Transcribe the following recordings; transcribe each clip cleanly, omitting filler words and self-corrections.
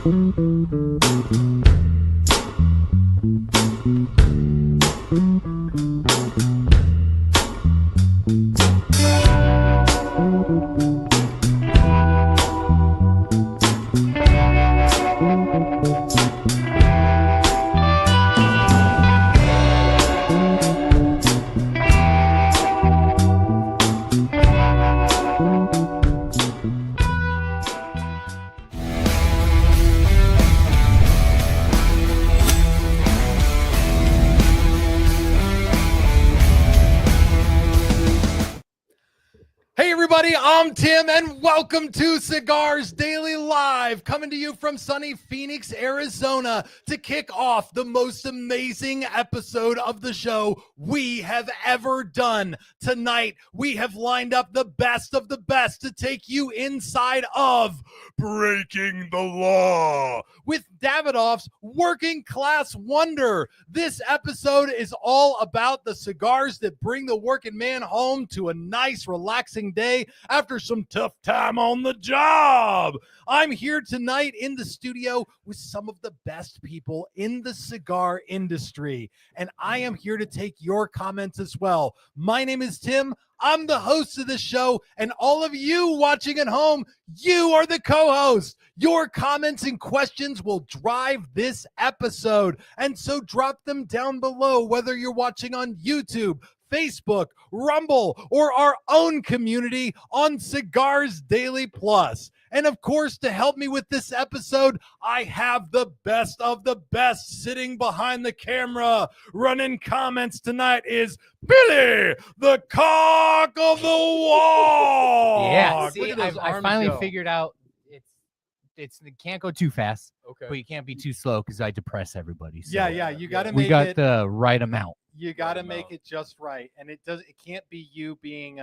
Hey everybody, I'm Tim and welcome to Cigars Daily Live, coming to you from sunny Phoenix, Arizona to kick off the most amazing episode of the show we have ever done. Tonight, we have lined up the best of the best to take you inside of Breaking the Law with Davidoff's Working Class Wonder. This episode is all about the cigars that bring the working man home to a nice, relaxing day after some tough time on the job. I'm here tonight in the studio with some of the best people in the cigar industry, and I am here to take your comments as well. My name is Tim. I'm the host of the show, and all of you watching at home, you are the co-host. Your comments and questions will drive this episode, and so drop them down below, whether you're watching on YouTube, Facebook, Rumble, or our own community on Cigars Daily Plus. And of course, to help me with this episode, I have the best of the best sitting behind the camera. Running comments tonight is Billy, the cock of the walk. Yeah, see, I finally figured out it can't go too fast, Okay. but you can't be too slow because I depress everybody. So Yeah, you got to make we got it. the right amount. You got to make it just right, and it can't be you being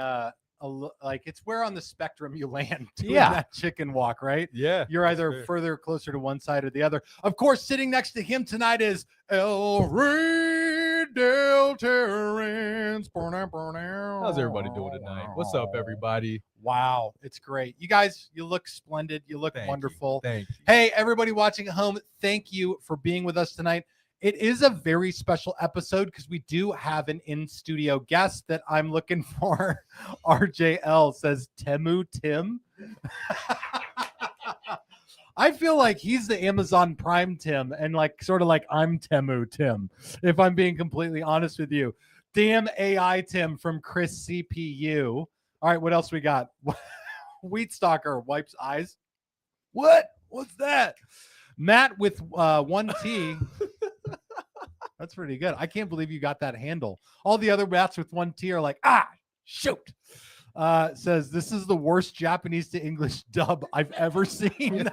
like, it's where on the spectrum you land doing that chicken walk, right? Yeah. You're either further closer to one side or the other. Of course, sitting next to him tonight is El Rey del Terrence. How's everybody doing tonight? What's up, everybody? Wow, it's great. You guys, you look splendid. You look wonderful. Thank you. Hey, everybody watching at home, thank you for being with us tonight. It is a very special episode because we do have an in-studio guest that I'm looking for. RJL says, Temu Tim. I feel like he's the Amazon Prime Tim, and like sort of like I'm Temu Tim, if I'm being completely honest with you. Damn AI Tim from Chris CPU. All right, what else we got? Wheat Stalker wipes eyes. What? What's that? Matt with one T. That's pretty good. I can't believe you got that handle. All the other Matts with one T are like, shoot. Says, this is the worst Japanese to English dub I've ever seen.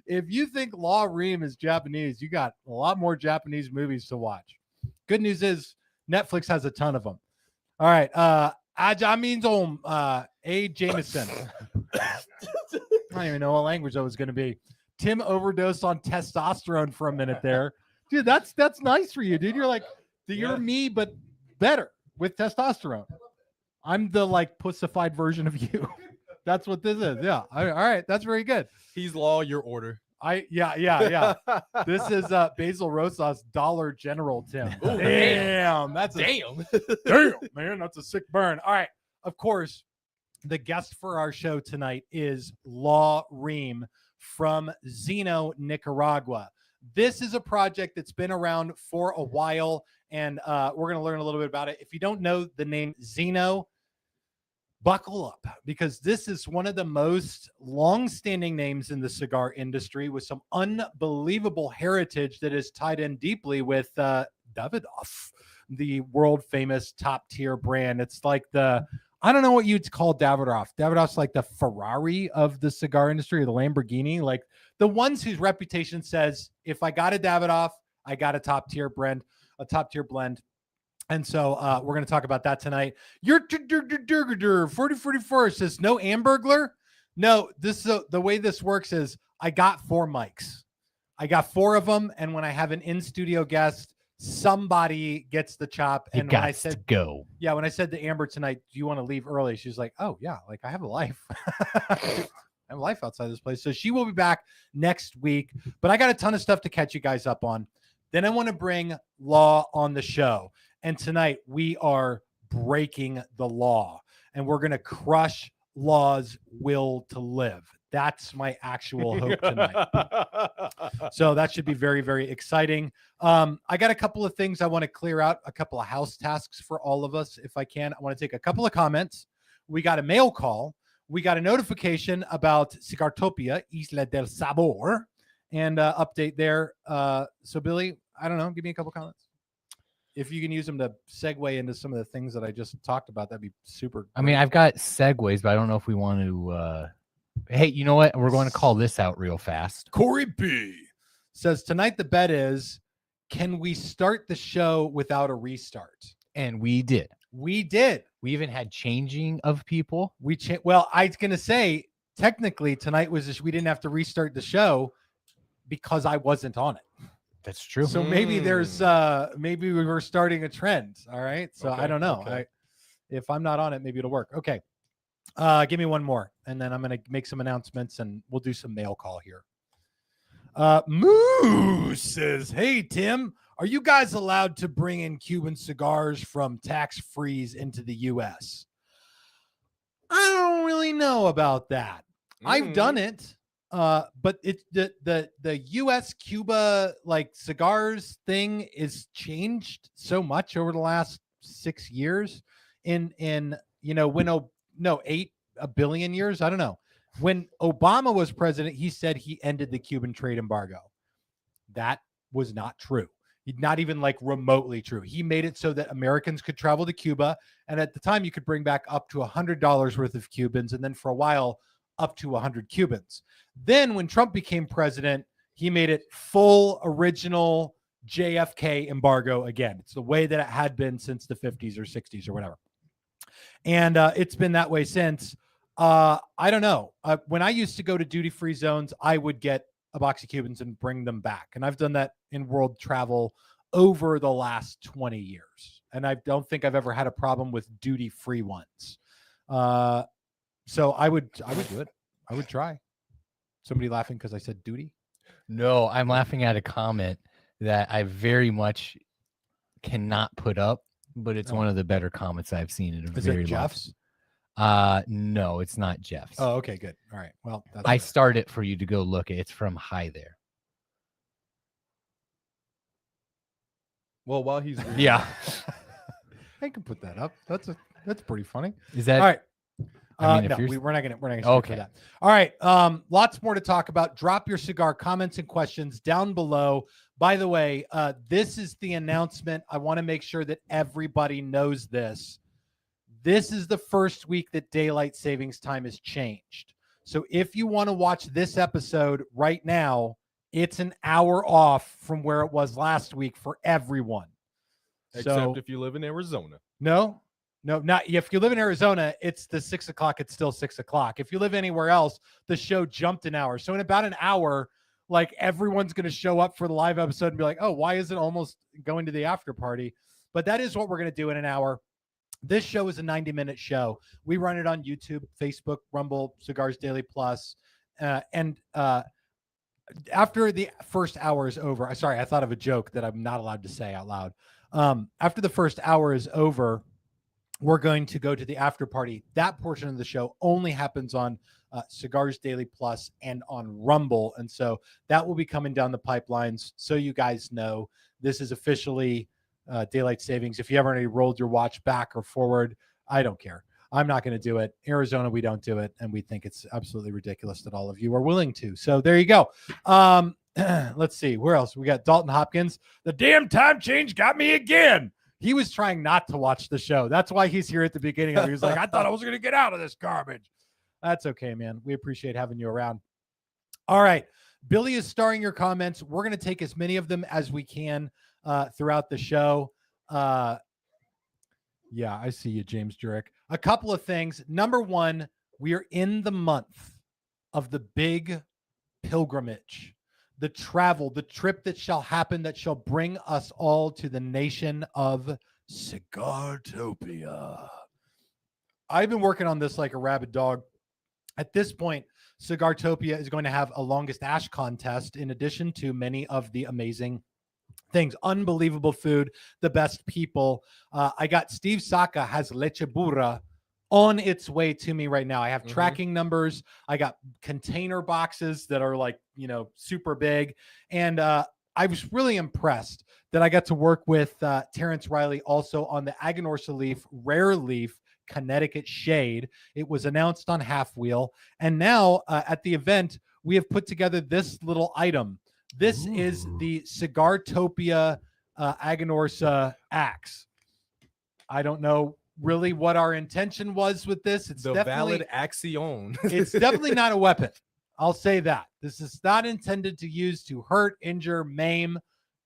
If you think Law Ream is Japanese, you got a lot more Japanese movies to watch. Good news is Netflix has a ton of them. All right. Ajaminzom, A. Jameson. I don't even know what language that was going to be. Tim overdosed on testosterone for a minute there. Dude, that's nice for you, dude. You're like, you're me, but better with testosterone. I'm the like pussified version of you. That's what this is. Yeah. All right. That's very good. He's Law, your order. Yeah. This is Basil Rosas Dollar General Tim. Ooh, damn. Damn, man. That's a sick burn. All right. Of course, the guest for our show tonight is Law Ream from Zino, Nicaragua. This is a project that's been around for a while, and we're going to learn a little bit about it. If you don't know the name Zino, buckle up, because this is one of the most long-standing names in the cigar industry with some unbelievable heritage that is tied in deeply with Davidoff, the world-famous top-tier brand. It's like I don't know what you'd call Davidoff. Davidoff's like the Ferrari of the cigar industry, or the Lamborghini, like the ones whose reputation says, if I got a Davidoff, I got a top-tier blend. And so we're going to talk about that tonight. Your 4044 says, no Ambergler? No, this is the way this works is I got 4 mics. I got 4 of them, and when I have an in-studio guest, somebody gets the chop. And when I said go, when I said to Amber tonight, do you want to leave early? She's like, oh yeah, like I have a life. have life outside this place. So she will be back next week. But I got a ton of stuff to catch you guys up on. Then I want to bring Law on the show. And tonight we are breaking the law. And we're going to crush Law's will to live. That's my actual hope tonight. So that should be very, very exciting. I got a couple of things I want to clear out, a couple of house tasks for all of us, if I can. I want to take a couple of comments. We got a mail call. We got a notification about Cigartopia, Isla del Sabor, and update there. So, Billy, I don't know. Give me a couple comments. If you can use them to segue into some of the things that I just talked about, that'd be super great. I mean, I've got segues, but I don't know if we want to. Hey, you know what? We're going to call this out real fast. Corey B says, tonight the bet is, can we start the show without a restart? And we did. We did. We even had changing of people. Well, I was going to say, technically, tonight was just, we didn't have to restart the show because I wasn't on it. That's true. So maybe there's, maybe we were starting a trend. All right. So Okay, I don't know. okay. If I'm not on it, maybe it'll work. Okay. Give me one more, and then I'm going to make some announcements, and we'll do some mail call here. Moose says, hey, Tim, are you guys allowed to bring in Cuban cigars from tax-frees into the U.S.? I don't really know about that. I've done it, but it's the U.S. Cuba like cigars thing is changed so much over the last 6 years. In 8 billion years. I don't know. When Obama was president, he said he ended the Cuban trade embargo. That was not true. Not even like remotely true. He made it so that Americans could travel to Cuba. And at the time you could bring back up to $100 worth of Cubans. And then for a while, up to 100 Cubans. Then when Trump became president, he made it full original JFK embargo again. It's the way that it had been since the 50s or 60s or whatever. And it's been that way since. I don't know. When I used to go to duty-free zones, I would get a box of Cubans and bring them back. And I've done that in world travel over the last 20 years. And I don't think I've ever had a problem with duty-free ones. So I would do it. I would try. Somebody laughing because I said duty? No, I'm laughing at a comment that I very much cannot put up, but it's one of the better comments I've seen in a very long time. Jeff's? No, it's not Jeff's. Oh, okay, good. All right. Well, I start it for you to go look at. It's from Hi There. Well, while he's Yeah. I can put that up. That's pretty funny. Is that all right? I mean, No, if we're not gonna Okay. for that. All right. Lots more to talk about. Drop your cigar comments and questions down below. By the way, this is the announcement. I want to make sure that everybody knows this. This is the first week that daylight savings time has changed. So if you want to watch this episode right now, it's an hour off from where it was last week for everyone. except if you live in Arizona. No, not if you live in Arizona, it's the 6 o'clock. It's still 6 o'clock. If you live anywhere else, the show jumped an hour. So in about an hour, like everyone's going to show up for the live episode and be like, oh, why is it almost going to the after party? But that is what we're going to do in an hour. This show is a 90-minute show. We run it on YouTube, Facebook, Rumble, Cigars Daily Plus. And after the first hour is over, sorry, I thought of a joke that I'm not allowed to say out loud. After the first hour is over, we're going to go to the after party. That portion of the show only happens on Cigars Daily Plus and on Rumble. And so that will be coming down the pipelines. So you guys know this is officially daylight savings. If you haven't already rolled your watch back or forward, I don't care. I'm not going to do it. Arizona, we don't do it. And we think it's absolutely ridiculous that all of you are willing to. So there you go. Let's see. Where else? We got Dalton Hopkins. The damn time change got me again. He was trying not to watch the show. That's why he's here at the beginning. He was like, I thought I was going to get out of this garbage. That's okay, man. We appreciate having you around. All right. Billy is starring your comments. We're going to take as many of them as we can throughout the show. Yeah, I see you, James Jurek. A couple of things. Number one, we are in the month of the big pilgrimage, the travel, the trip that shall happen, that shall bring us all to the nation of Cigartopia. I've been working on this like a rabid dog At this point, Cigartopia is going to have a longest ash contest in addition to many of the amazing things. Unbelievable food, the best people. I got Steve Saka has leche burra on its way to me right now. I have tracking numbers. I got container boxes that are like, super big. And I was really impressed that I got to work with Terrence Riley also on the Aganorsa Leaf Rare Leaf Connecticut Shade. It was announced on Half Wheel. And now at the event, we have put together this little item. This is the Cigartopia Aganorsa axe. I don't know really what our intention was with this. It's the definitely valid axion. It's definitely not a weapon. I'll say that. This is not intended to use to hurt, injure, maim,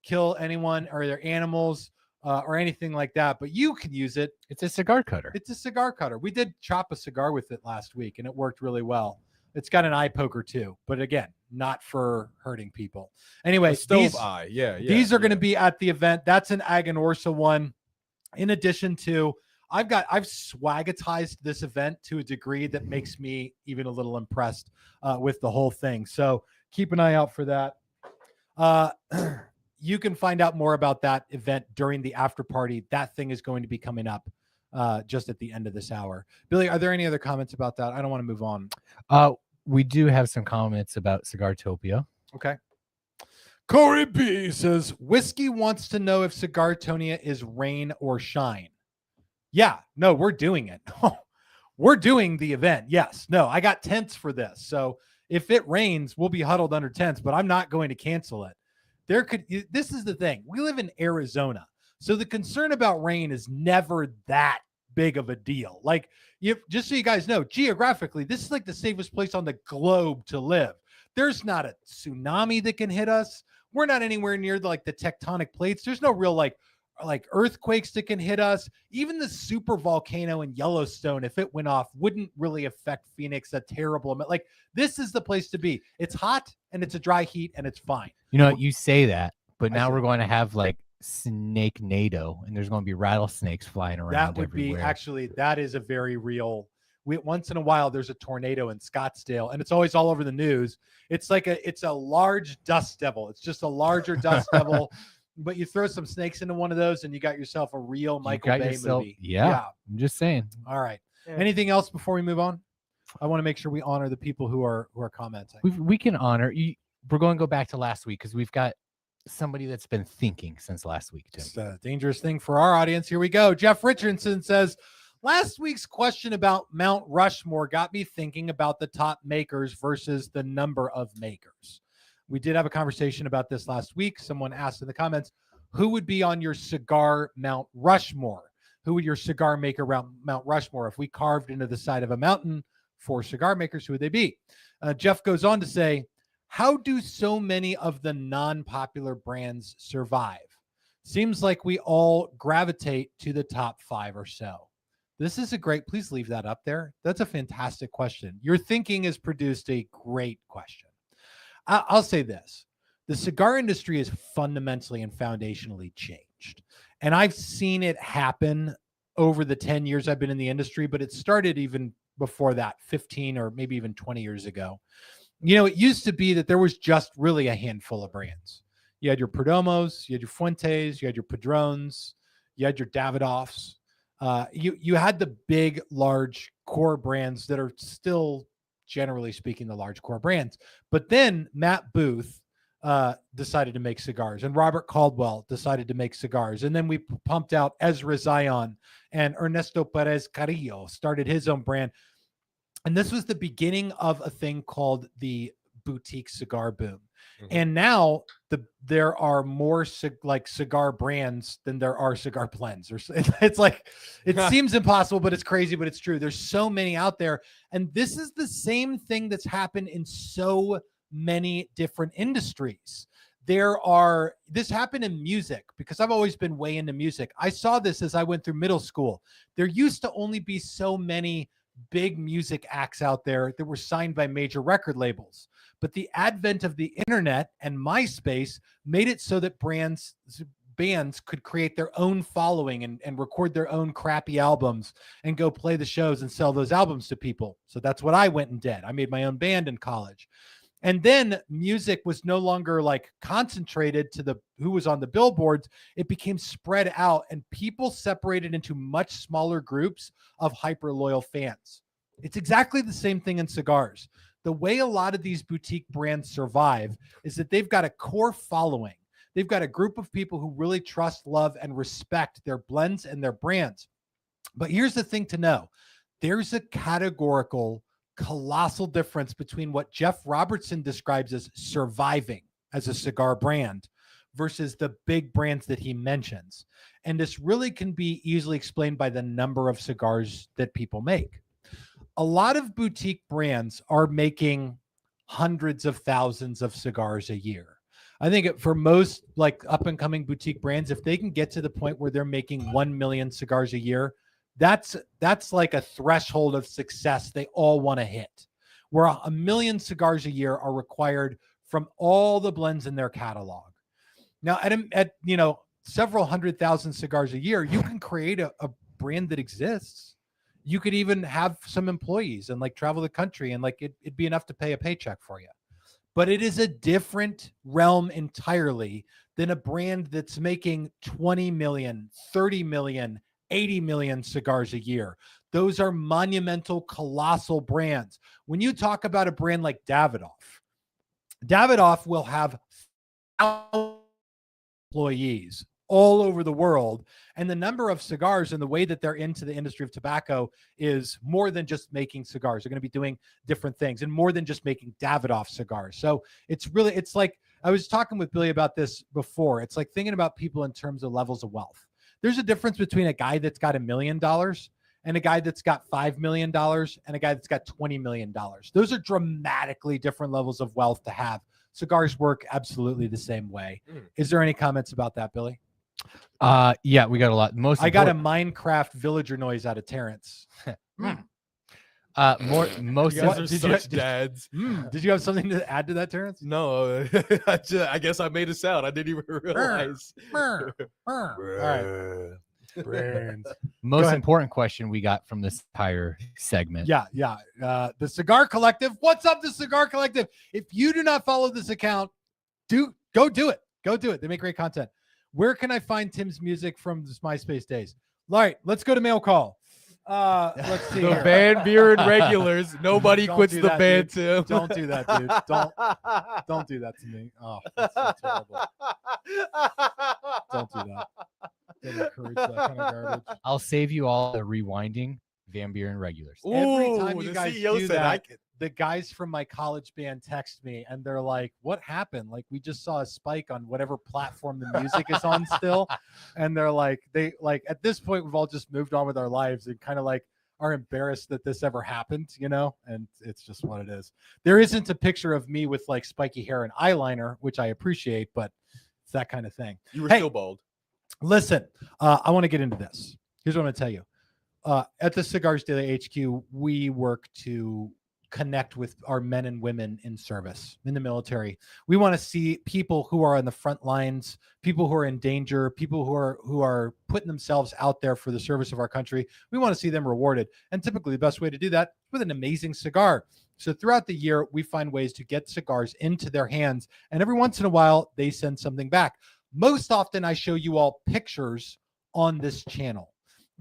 kill anyone or their animals or anything like that. But you can use it. It's a cigar cutter. It's a cigar cutter. We did chop a cigar with it last week, and it worked really well. It's got an eye poker too, but again, not for hurting people. Anyway, stove eye. These are going to be at the event. That's an Aganorsa one. In addition to, I've swagatized this event to a degree that makes me even a little impressed with the whole thing. So keep an eye out for that. You can find out more about that event during the after party. That thing is going to be coming up just at the end of this hour. Billy, are there any other comments about that? I don't want to move on. We do have some comments about Cigartopia. Okay. Corey B says, Whiskey wants to know if Cigartonia is rain or shine. Yeah, no, we're doing it. We're doing the event. Yes. No, I got tents for this. So if it rains, we'll be huddled under tents, but I'm not going to cancel it. This is the thing. We live in Arizona. So the concern about rain is never that big of a deal. Like, just so you guys know, geographically, this is like the safest place on the globe to live. There's not a tsunami that can hit us. We're not anywhere near the tectonic plates. There's no real like earthquakes that can hit us. Even the super volcano in Yellowstone, if it went off, wouldn't really affect Phoenix a terrible amount. Like, this is the place to be. It's hot and it's a dry heat and it's fine. You say that, but now we're going to have snake NATO, and there's going to be rattlesnakes flying around. That would everywhere. be actually, that is a very real. Once in a while, there's a tornado in Scottsdale, and it's always all over the news. It's it's a large dust devil. It's just a larger dust devil. But you throw some snakes into one of those, and you got yourself a real Michael Bay movie. Yeah, I'm just saying. All right. Yeah. Anything else before we move on? I want to make sure we honor the people who are commenting. We can honor. We're going to go back to last week because we've got somebody that's been thinking since last week, Tim. It's a dangerous thing for our audience. Here we go. Jeff Richardson says, last week's question about Mount Rushmore got me thinking about the top makers versus the number of makers. We did have a conversation about this last week. Someone asked in the comments, who would be on your cigar Mount Rushmore? Who would your cigar maker Mount Rushmore? If we carved into the side of a mountain 4 cigar makers, who would they be? Jeff goes on to say, how do so many of the non-popular brands survive? Seems like we all gravitate to the top 5 or so. This is a great, please leave that up there. That's a fantastic question. Your thinking has produced a great question. I'll say this. The cigar industry is fundamentally and foundationally changed. And I've seen it happen over the 10 years I've been in the industry, but it started even before that, 15 or maybe even 20 years ago. It used to be that there was just really a handful of brands. You had your Perdomos, you had your Fuentes, you had your Padrones, you had your Davidoffs. You had the big, large core brands that are still, generally speaking, the large core brands. But then Matt Booth decided to make cigars, and Robert Caldwell decided to make cigars. And then we pumped out Ezra Zion, and Ernesto Perez Carrillo started his own brand. And this was the beginning of a thing called the boutique cigar boom. Mm-hmm. And now there are more cigar brands than there are cigar blends. It's like, it seems impossible, but it's crazy, but it's true. There's so many out there. And this is the same thing that's happened in so many different industries. This happened in music because I've always been way into music. I saw this as I went through middle school. There used to only be so many big music acts out there that were signed by major record labels. But the advent of the internet and MySpace made it so that bands could create their own following and record their own crappy albums and go play the shows and sell those albums to people. So that's what I went and did. I made my own band in college. And then music was no longer like concentrated to the who was on the billboards. It became spread out, and people separated into much smaller groups of hyper loyal fans. It's exactly the same thing in cigars. The way a lot of these boutique brands survive is that they've got a core following. They've got a group of people who really trust, love, and respect their blends and their brands. But here's the thing to know. There's a categorical, colossal difference between what Jeff Robertson describes as surviving as a cigar brand versus the big brands that he mentions. And this really can be easily explained by the number of cigars that people make. A lot of boutique brands are making hundreds of thousands of cigars a year. I think for most like up and coming boutique brands, if they can get to the point where they're making 1 million cigars a year, that's like a threshold of success they all want to hit, where 1 million cigars a year are required from all the blends in their catalog. Now, at several 100,000 cigars a year, you can create a brand that exists. You could even have some employees and like travel the country, and like it'd be enough to pay a paycheck for you. But it is a different realm entirely than a brand that's making 20 million, 30 million, 80 million cigars a year. Those are monumental, colossal brands. When you talk about a brand like Davidoff will have employees all over the world. And the number of cigars and the way that they're into the industry of tobacco is more than just making cigars. They're going to be doing different things and more than just making Davidoff cigars. So it's like, I was talking with Billy about this before. It's like thinking about people in terms of levels of wealth. There's a difference between a guy that's got $1 million and a guy that's got $5 million and a guy that's got $20 million. Those are dramatically different levels of wealth to have. Cigars work absolutely the same way. Is there any comments about that, Billy? Yeah, we got a lot. I got a Minecraft villager noise out of Terrence. You guys are such dads. Did you have something to add to that, Terrence? No, I guess I made a sound. I didn't even realize. All right. Brands. Most important question we got from this entire segment. Yeah. The Cigar Collective. What's up, the Cigar Collective? If you do not follow this account, go do it. Go do it. They make great content. Where can I find Tim's music from this MySpace days? All right, let's go to mail call. Let's see. The band, beer, and regulars. Nobody quits the band, Tim. Don't do that, dude. Don't do that to me. Oh, that's so terrible. Don't do that. Don't encourage that kind of garbage. I'll save you all the rewinding Van Beer and regulars. Every time you guys CEO do said that, the guys from my college band text me and they're like, what happened? Like, we just saw a spike on whatever platform the music is on still. And they're like, at this point, we've all just moved on with our lives and kind of like are embarrassed that this ever happened, and it's just what it is. There isn't a picture of me with like spiky hair and eyeliner, which I appreciate, but it's that kind of thing. You were still bald. Listen, I want to get into this. Here's what I'm going to tell you. At the Cigars Daily HQ, we work to connect with our men and women in service in the military. We want to see people who are on the front lines, people who are in danger, people who are putting themselves out there for the service of our country. We want to see them rewarded. And typically the best way to do that is with an amazing cigar. So throughout the year, we find ways to get cigars into their hands. And every once in a while, they send something back. Most often I show you all pictures on this channel.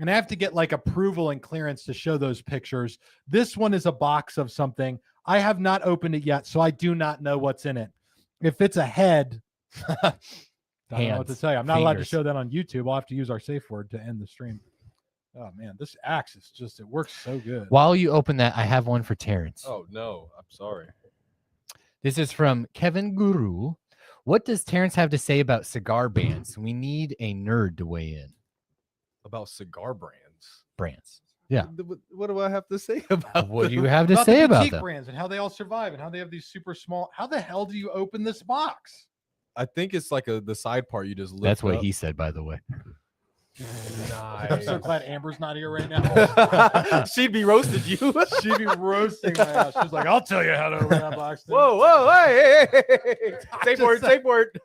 And I have to get like approval and clearance to show those pictures. This one is a box of something. I have not opened it yet, so I do not know what's in it. If it's a head, I don't know what to tell you. I'm not allowed to show that on YouTube. I'll have to use our safe word to end the stream. Oh, man, this axe is just, it works so good. While you open that, I have one for Terrence. Oh, no, I'm sorry. This is from Kevin Guru. What does Terrence have to say about cigar bands? We need a nerd to weigh in. About cigar brands. Yeah. What do I have to say about What do you have to say about them? Brands and how they all survive and how they have these super small. How the hell do you open this box? I think it's like the side part you just lift That's what up. he said, by the way. Nice. I'm so glad Amber's not here right now. She'd be roasted you. She'd be roasting my ass. She's like, I'll tell you how to open that box. Whoa, hey. Safe word.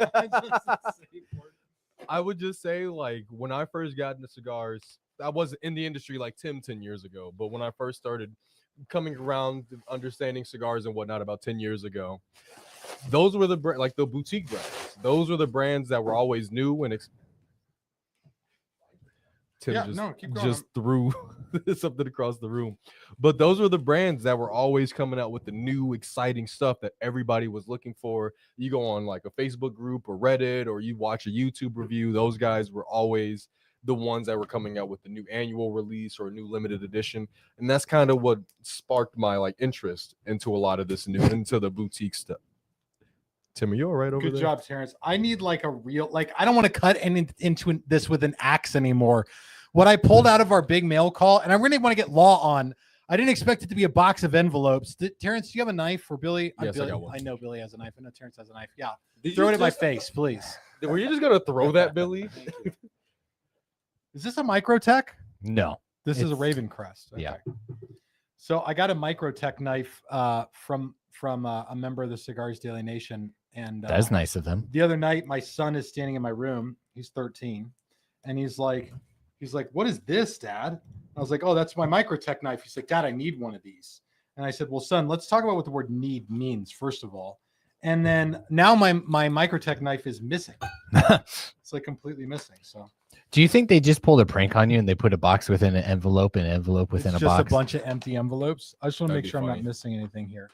I would just say, like, when I first got into cigars, I wasn't in the industry like Tim 10 years ago. But when I first started coming around to understanding cigars and whatnot about 10 years ago, those were like the boutique brands. Those were the brands that were always new and Tim keep going. just threw something across the room. But those were the brands that were always coming out with the new exciting stuff that everybody was looking for. You go on like a Facebook group or Reddit, or you watch a YouTube review. Those guys were always the ones that were coming out with the new annual release or a new limited edition. And that's kind of what sparked my like interest into a lot of this into the boutique stuff. Tim, are you all right over there? Good job, Terrence. I need like a real, like, I don't want to cut into this with an axe anymore. What I pulled out of our big mail call, and I really want to get Law on. I didn't expect it to be a box of envelopes. Terrence, do you have a knife for Billy? Yes, Billy, I got one. I know Billy has a knife. I know Terrence has a knife. Yeah. Did Throw you it at my just- face, please. Were you just going to throw that, Billy? Is this a Microtech? No. This is a It's- Raven Crest. Yeah. So I got a Microtech knife from a member of the Cigars Daily Nation. And That's nice of them. the other night, my son is standing in my room. He's 13. And he's like, what is this, Dad? I was like, oh, that's my Microtech knife. He's like, Dad, I need one of these. And I said, well, son, let's talk about what the word need means, first of all. And then now my Microtech knife is missing. It's like completely missing. So Do you think they just pulled a prank on you and they put a box within an envelope and an envelope within it's a just box? a bunch of empty envelopes. I just want to That'd make be sure I'm funny. not missing anything here.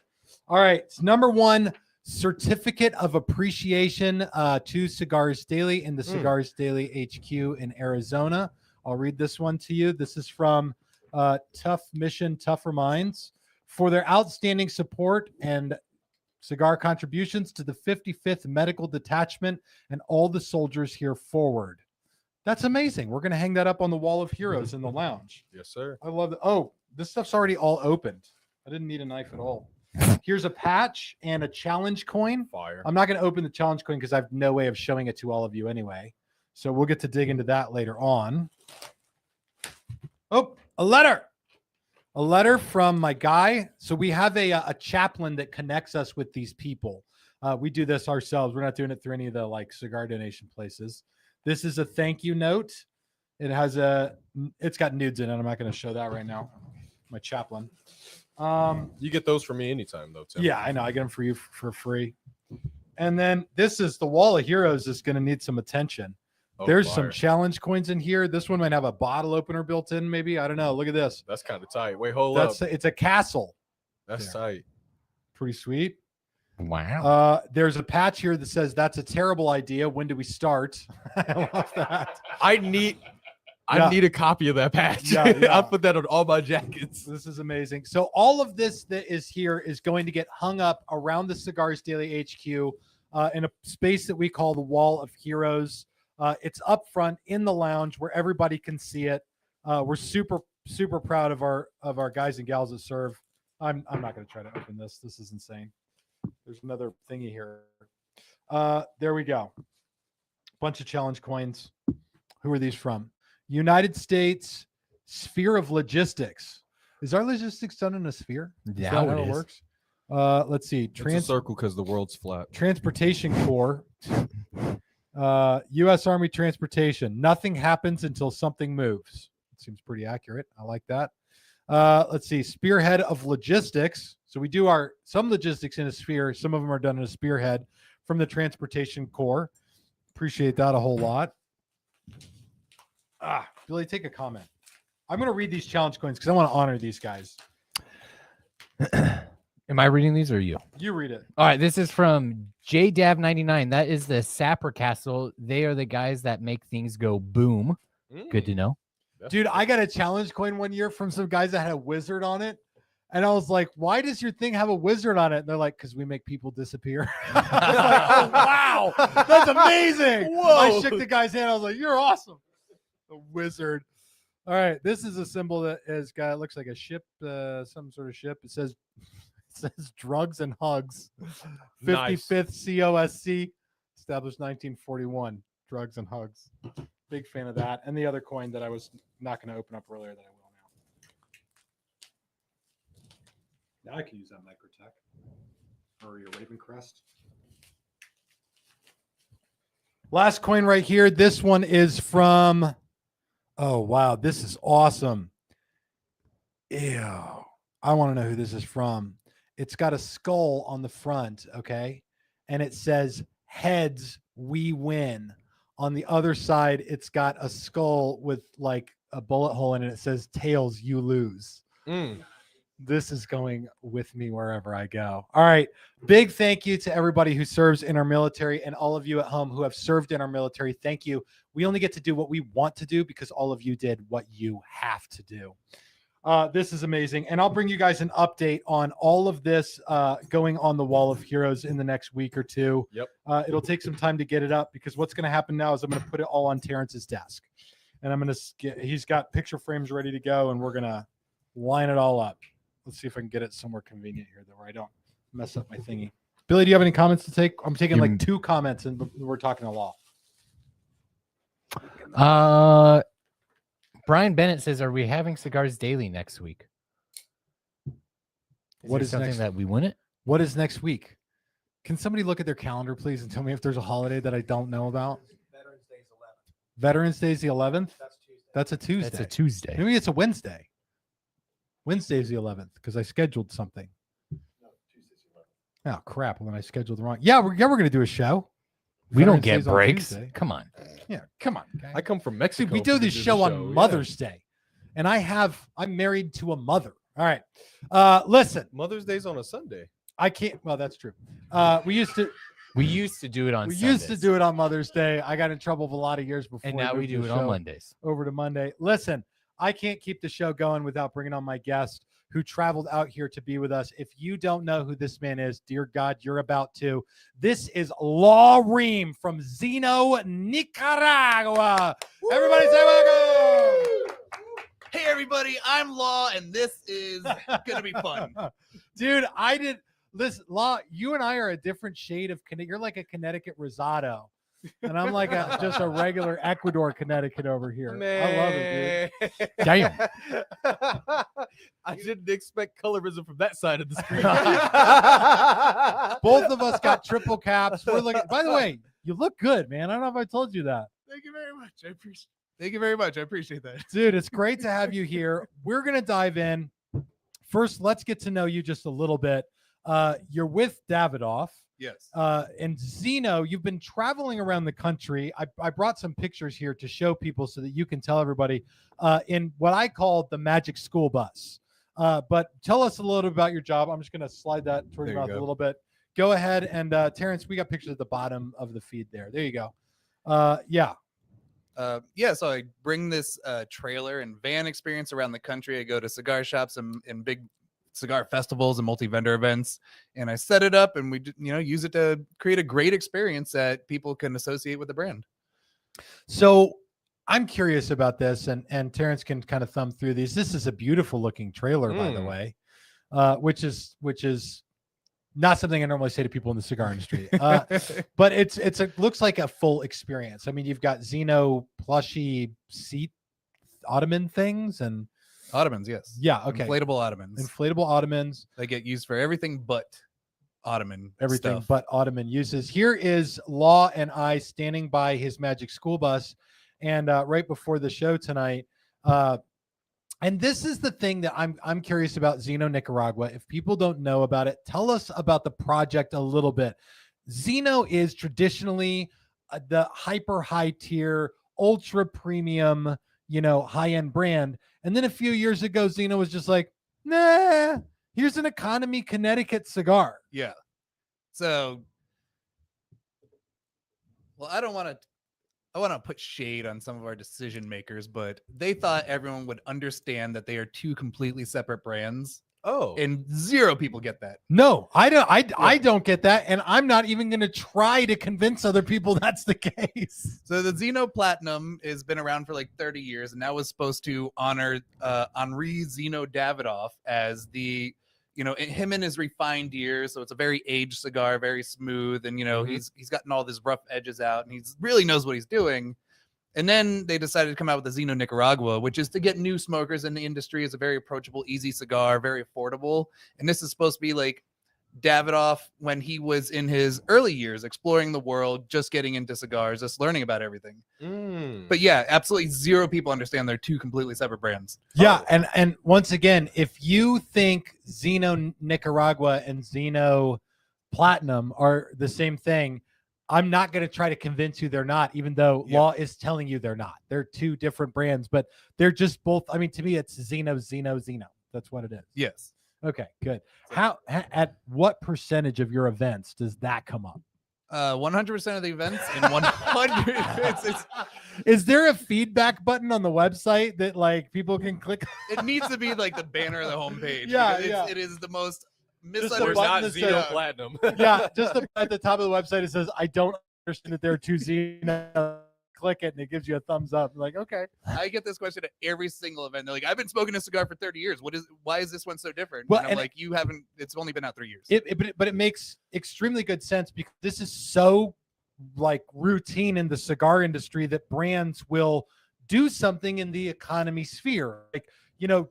All right. It's number one, certificate of appreciation to Cigars Daily in the Cigars Daily HQ in Arizona. I'll read this one to you. This is from Tough Mission, Tougher Minds for their outstanding support and cigar contributions to the 55th Medical Detachment and all the soldiers here forward. That's amazing. We're going to hang that up on the wall of heroes in the lounge. Yes, sir. I love it. Oh, this stuff's already all opened. I didn't need a knife at all. Here's a patch and a challenge coin. Fire. I'm not going to open the challenge coin because I have no way of showing it to all of you anyway. So we'll get to dig into that later on. Oh, a letter. A letter from my guy. So we have a chaplain that connects us with these people. We do this ourselves. We're not doing it through any of the like cigar donation places. This is a thank you note. It's got nudes in it. I'm not going to show that right now. My chaplain. You get those from me anytime, though, Tim. Yeah, I know. I get them for you for free. And then this is the wall of heroes is going to need some attention. Oh, There's fire. some challenge coins in here. This one might have a bottle opener built in, maybe. I don't know. Look at this. That's kind of tight. Wait, hold up. It's a castle. That's tight. Pretty sweet. Wow. There's a patch here that says that's a terrible idea. When do we start? I love that. I need Yeah. a copy of that patch. Yeah, yeah. I'll put that on all my jackets. This is amazing. So all of this that is here is going to get hung up around the Cigars Daily HQ in a space that we call the Wall of Heroes. It's up front in the lounge where everybody can see it. We're super proud of our guys and gals that serve. I'm not going to try to open this. This is insane. There's another thingy here. There we go. Bunch of challenge coins. Who are these from? United States Sphere of Logistics. Is our logistics done in a sphere? Is Yeah, that how it it is. works? Let's see. It's a circle because the world's flat. Transportation Corps. U.S. Army Transportation. Nothing happens until something moves. It seems pretty accurate. I like that. Let's see. Spearhead of Logistics. So we do some logistics in a sphere. Some of them are done in a spearhead from the Transportation Corps. Appreciate that a whole lot. Billy, take a comment. I'm going to read these challenge coins because I want to honor these guys. Am I reading these or you? You read it. All right, this is from JDav99. That is the Sapper Castle. They are the guys that make things go boom. Good to know. Dude, I got a challenge coin one year from some guys that had a wizard on it. And I was like, why does your thing have a wizard on it? And they're like, because we make people disappear. I was like, oh, wow. That's amazing. Whoa. I shook the guy's hand. I was like, you're awesome. A wizard. All right. This is a symbol that looks like a ship, some sort of ship. It says drugs and hugs. 55th COSC, established 1941. Drugs and hugs. Big fan of that. And the other coin that I was not going to open up earlier that I will now. Now I can use that Microtech or your Raven Crest. Last coin right here. This one is from, oh, wow. This is awesome. Ew. I want to know who this is from. It's got a skull on the front, okay? And it says, heads, we win. On the other side, it's got a skull with like a bullet hole in it. It says, tails, you lose. This is going with me wherever I go. All right. Big thank you to everybody who serves in our military and all of you at home who have served in our military. Thank you. We only get to do what we want to do because all of you did what you have to do. This is amazing. And I'll bring you guys an update on all of this going on the Wall of Heroes in the next week or two. Yep. It'll take some time to get it up because what's going to happen now is I'm going to put it all on Terrence's desk. And I'm going to he's got picture frames ready to go, and we're going to line it all up. Let's see if I can get it somewhere convenient here though, where I don't mess up my thingy. Billy, do you have any comments to take? I'm taking like 2 comments and we're talking a law. Brian Bennett says, "Are we having Cigars Daily next week?" What is something next? that we win it? What is next week? Can somebody look at their calendar, please, and tell me if there's a holiday that I don't know about? Veterans Day's 11th. Veterans Day's the 11th. That's Tuesday. That's a Tuesday. That's a Tuesday. Maybe it's a Wednesday. Wednesday's the 11th because I scheduled something. No, Tuesday's the 11th. Oh crap! Well, then I scheduled the wrong. Yeah, we're going to do a show. We don't Veterans get Day's on breaks. Tuesday. Come on. Yeah, come on. Guys. I come from Mexico. Dude, we do to this show on Mother's Day, and I'm married to a mother. All right, listen. Mother's Day's on a Sunday. I can't. Well, that's true. We used to do it on. we used to do it on Mother's Day. I got in trouble a lot of years before. and now I we moved do the it on show Mondays. over to Monday. Listen, I can't keep the show going without bringing on my guest who traveled out here to be with us. If you don't know who this man is, dear God, you're about to. This is Law Ream from Zino, Nicaragua. Woo! Everybody say welcome. Hey everybody, I'm Law, and this is gonna be fun. Dude, listen, Law, you and I are a different shade of Connecticut. You're like a Connecticut risotto. And I'm like just a regular Ecuador Connecticut over here. I love it, dude. Damn. I didn't expect colorism from that side of the screen. Both of us got triple caps. We're looking. By the way, you look good, man. I don't know if I told you that. Thank you very much. Thank you very much. I appreciate that. Dude, it's great to have you here. We're going to dive in. First, let's get to know you just a little bit. You're with Davidoff. Yes. And Zino, you've been traveling around the country. I brought some pictures here to show people so that you can tell everybody in what I call the magic school bus. But tell us a little bit about your job. I'm just going to slide that towards your mouth a little bit. Go ahead. And Terrence, we got pictures at the bottom of the feed there. There you go. Yeah. So I bring this trailer and van experience around the country. I go to cigar shops and big cigar festivals and multi-vendor events, and I set it up, and we use it to create a great experience that people can associate with the brand. So I'm curious about this, and Terrence can kind of thumb through these. This is a beautiful looking trailer, by the way, which is not something I normally say to people in the cigar industry. But it looks like a full experience. I mean, you've got Zino plushy seat ottoman things and Ottomans, yes. Yeah, okay. Inflatable ottomans. Inflatable ottomans. They get used for everything but ottoman Everything stuff. but ottoman uses. Here is Law and I standing by his magic school bus, and right before the show tonight. And this is the thing that I'm curious about Zino Nicaragua. If people don't know about it, tell us about the project a little bit. Zino is traditionally the hyper high tier, ultra premium, high-end brand. And then a few years ago, Zino was just like, nah, here's an economy Connecticut cigar. Yeah. So, well, I want to put shade on some of our decision makers, but they thought everyone would understand that they are two completely separate brands. Oh, And zero people get that. No, I don't. I don't get that, and I'm not even going to try to convince other people that's the case. So the Zino Platinum has been around for like 30 years, and that was supposed to honor Henri Zino Davidoff as the, him in his refined years. So it's a very aged cigar, very smooth, and he's gotten all these rough edges out, and he's really knows what he's doing. And then they decided to come out with the Zino Nicaragua, which is to get new smokers in the industry. It's a very approachable, easy cigar, very affordable. And this is supposed to be like Davidoff when he was in his early years, exploring the world, just getting into cigars, just learning about everything. But yeah, absolutely zero people understand they're two completely separate brands. Yeah, and once again, if you think Zino Nicaragua and Zino Platinum are the same thing, I'm not going to try to convince you they're not, even though Law is telling you they're not. They're two different brands, but they're just both. I mean, to me, it's Zino. That's what it is. Yes. Okay, good. At what percentage of your events does that come up? 100% of the events and 100. Is there a feedback button on the website that like people can click? It needs to be like the banner of the homepage. Yeah, because it is the most Just a There's button not that Zeno says- Platinum. Yeah, just at the top of the website it says, "I don't understand that there are two Zino." Click it and it gives you a thumbs up. Like, okay. I get this question at every single event. They're like, "I've been smoking a cigar for 30 years. Why is this one so different?" Well, and I'm and- like, "You haven't. It's only been out 3 years." But it makes extremely good sense because this is so like routine in the cigar industry that brands will do something in the economy sphere. Like,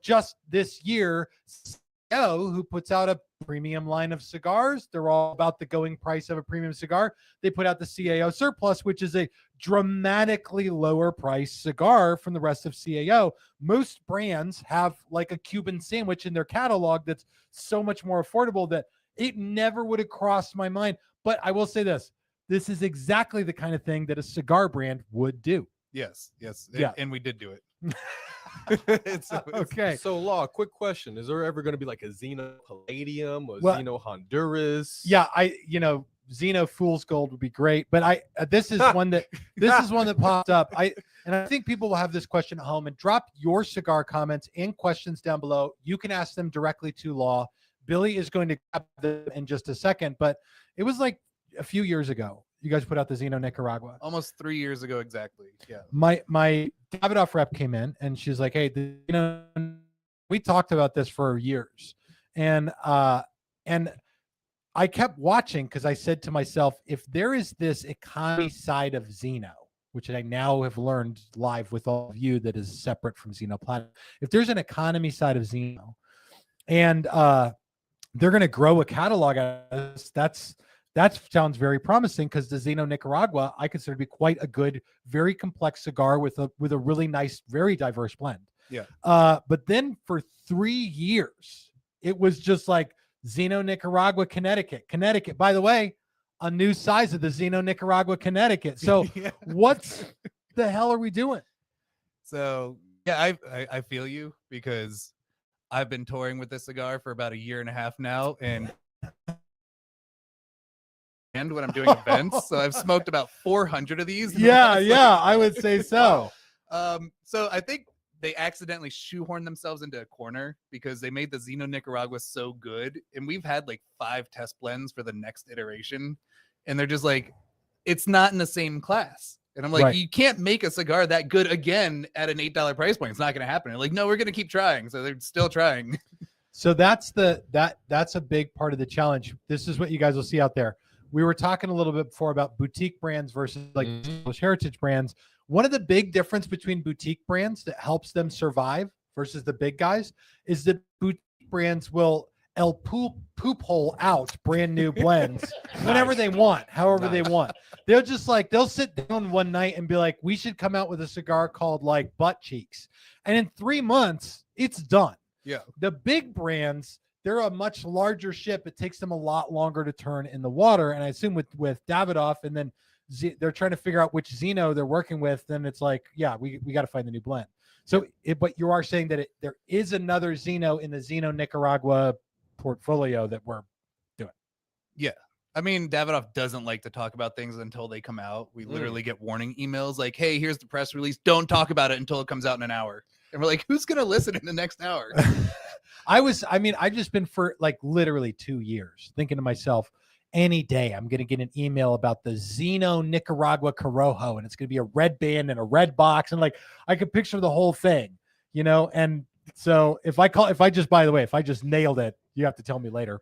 just this year, CEO, who puts out a premium line of cigars, they're all about the going price of a premium cigar. They put out the CAO Surplus, which is a dramatically lower price cigar from the rest of CAO. Most brands have like a Cuban sandwich in their catalog that's so much more affordable that it never would have crossed my mind. But I will say this is exactly the kind of thing that a cigar brand would do. Yes. Yeah. And we did do it. Okay. So, Law, quick question. Is there ever going to be like a Zeno Palladium or Well, Zeno Honduras? Yeah, Zeno Fool's Gold would be great, but this is one that popped up. I think people will have this question at home, and drop your cigar comments and questions down below. You can ask them directly to Law. Billy is going to grab them in just a second, but it was like a few years ago. You guys put out the Zino Nicaragua. Almost 3 years ago, exactly. Yeah. My Davidoff rep came in and she's like, "Hey, we talked about this for years," and I kept watching because I said to myself, if there is this economy side of Zino, which I now have learned live with all of you that is separate from Zino Platinum, if there's an economy side of Zino, and they're going to grow a catalog out of this, that sounds very promising because the Zino Nicaragua I consider to be quite a good, very complex cigar with a really nice, very diverse blend. Yeah. But then for 3 years, it was just like Zino Nicaragua, Connecticut. By the way, a new size of the Zino Nicaragua, Connecticut. So Yeah. what the hell are we doing? So yeah, I feel you because I've been touring with this cigar for about 1.5 years now, and when I'm doing events, so I've smoked about 400 of these. in the last, I would say so. So I think they accidentally shoehorned themselves into a corner because they made the Zino Nicaragua so good, and we've had like 5 test blends for the next iteration, and they're just like, it's not in the same class. And I'm like, Right. You can't make a cigar that good again at an $8 price point. It's not going to happen. They're like, no, we're going to keep trying. So they're still trying. So that's a big part of the challenge. This is what you guys will see out there. We were talking a little bit before about boutique brands versus like English heritage brands. One of the big difference between boutique brands that helps them survive versus the big guys is that boutique brands will poop hole out brand new blends whenever they want, however they want. They'll sit down one night and be like, we should come out with a cigar called like Butt Cheeks. And in 3 months, it's done. Yeah. The big brands, they're a much larger ship. It takes them a lot longer to turn in the water. And I assume with Davidoff, and then they're trying to figure out which Zino they're working with. Then it's like, yeah, we got to find the new blend. So, but you are saying that there is another Zino in the Zino Nicaragua portfolio that we're doing. Yeah. I mean, Davidoff doesn't like to talk about things until they come out. We literally get warning emails like, hey, here's the press release. Don't talk about it until it comes out in an hour. And we're like, who's going to listen in the next hour? I've just been for like literally 2 years thinking to myself, any day I'm going to get an email about the Zino Nicaragua Corojo, and it's going to be a red band and a red box. And like, I could picture the whole thing, and so if I just nailed it, you have to tell me later.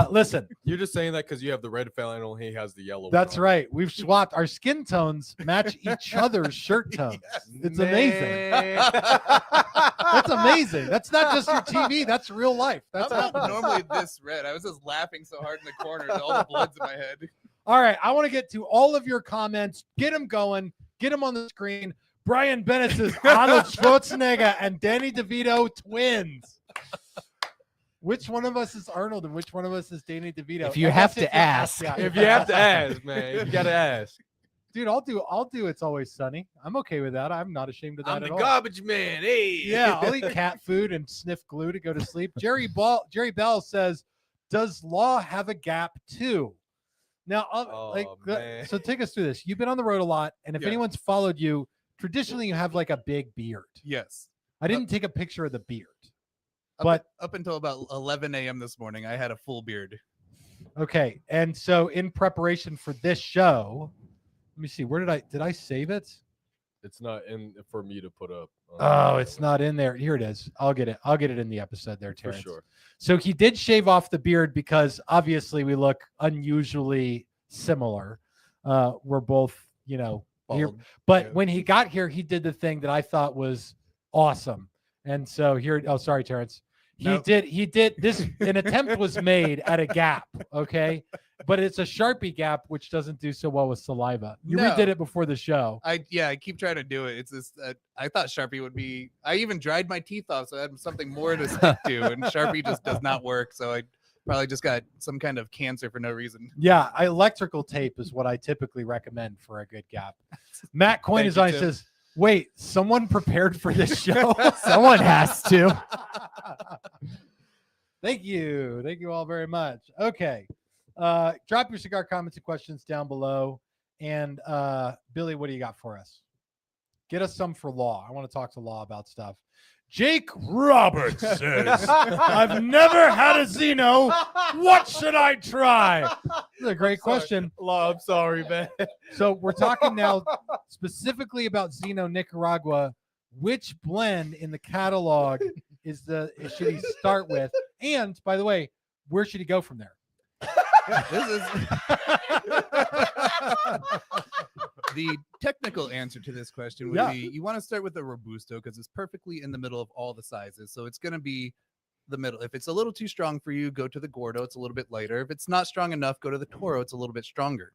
Listen, You're just saying that because you have the red flannel, he has the yellow. that's one on. right. We've swapped. Our skin tones match each other's shirt tones. It's amazing. That's amazing. That's not just your TV. That's real life. That's I'm not happening. normally this red. I was just laughing so hard in the corner that all the blood's in my head. All right. I want to get to all of your comments. Get them going. Get them on the screen. Brian Bennett says Arnold Schwarzenegger and Danny DeVito twins. Which one of us is Arnold and which one of us is Danny DeVito? If you I have guess to ask. yeah, If you have to ask, man, you gotta ask. dude, I'll do. It's Always Sunny. I'm okay with that. I'm not ashamed of that I'm at the all. garbage man. Hey. Yeah, I'll eat cat food and sniff glue to go to sleep. Jerry Bell says, "Does Law have a gap too?" Now, man. so take us through this. You've been on the road a lot, and if Yeah. anyone's followed you, traditionally you have like a big beard. Yes. I didn't take a picture of the beard, Up, but up until about 11 a.m. this morning, I had a full beard. okay. And so in preparation for this show, let me see. Where did I save it? It's not in for me to put up. Oh, it's not in there. Here it is. I'll get it in the episode there, for Terrence. sure. So he did shave off the beard because obviously we look unusually similar. We're both, here, Bald. but Yeah. when he got here, he did the thing that I thought was awesome. And so here, oh, sorry, Terrence. Nope. He did this. An attempt was made at a gap. Okay. But it's a Sharpie gap, which doesn't do so well with saliva. You No. redid it before the show. I keep trying to do it. It's this. I thought Sharpie would be. I even dried my teeth off, so I had something more to stick to, and Sharpie just does not work. So I probably just got some kind of cancer for no reason. Yeah, electrical tape is what I typically recommend for a good gap. Matt Coyne Thank is you, on. He Tim. says, "Wait, someone prepared for this show." Someone has to. Thank you all very much. Okay, drop your cigar comments and questions down below. And Billy, what do you got for us? Get us some for Law. I want to talk to Law about stuff. Jake Roberts says, "I've never had a Zino. What should I try?" This is a great question. Law, I'm sorry, man. So we're talking now specifically about Zino Nicaragua. Which blend in the catalog should he start with? And by the way, where should he go from there? This is the technical answer to this question would be you want to start with the Robusto because it's perfectly in the middle of all the sizes. So it's going to be the middle. If it's a little too strong for you, go to the Gordo. It's a little bit lighter. If it's not strong enough, go to the Toro. It's a little bit stronger.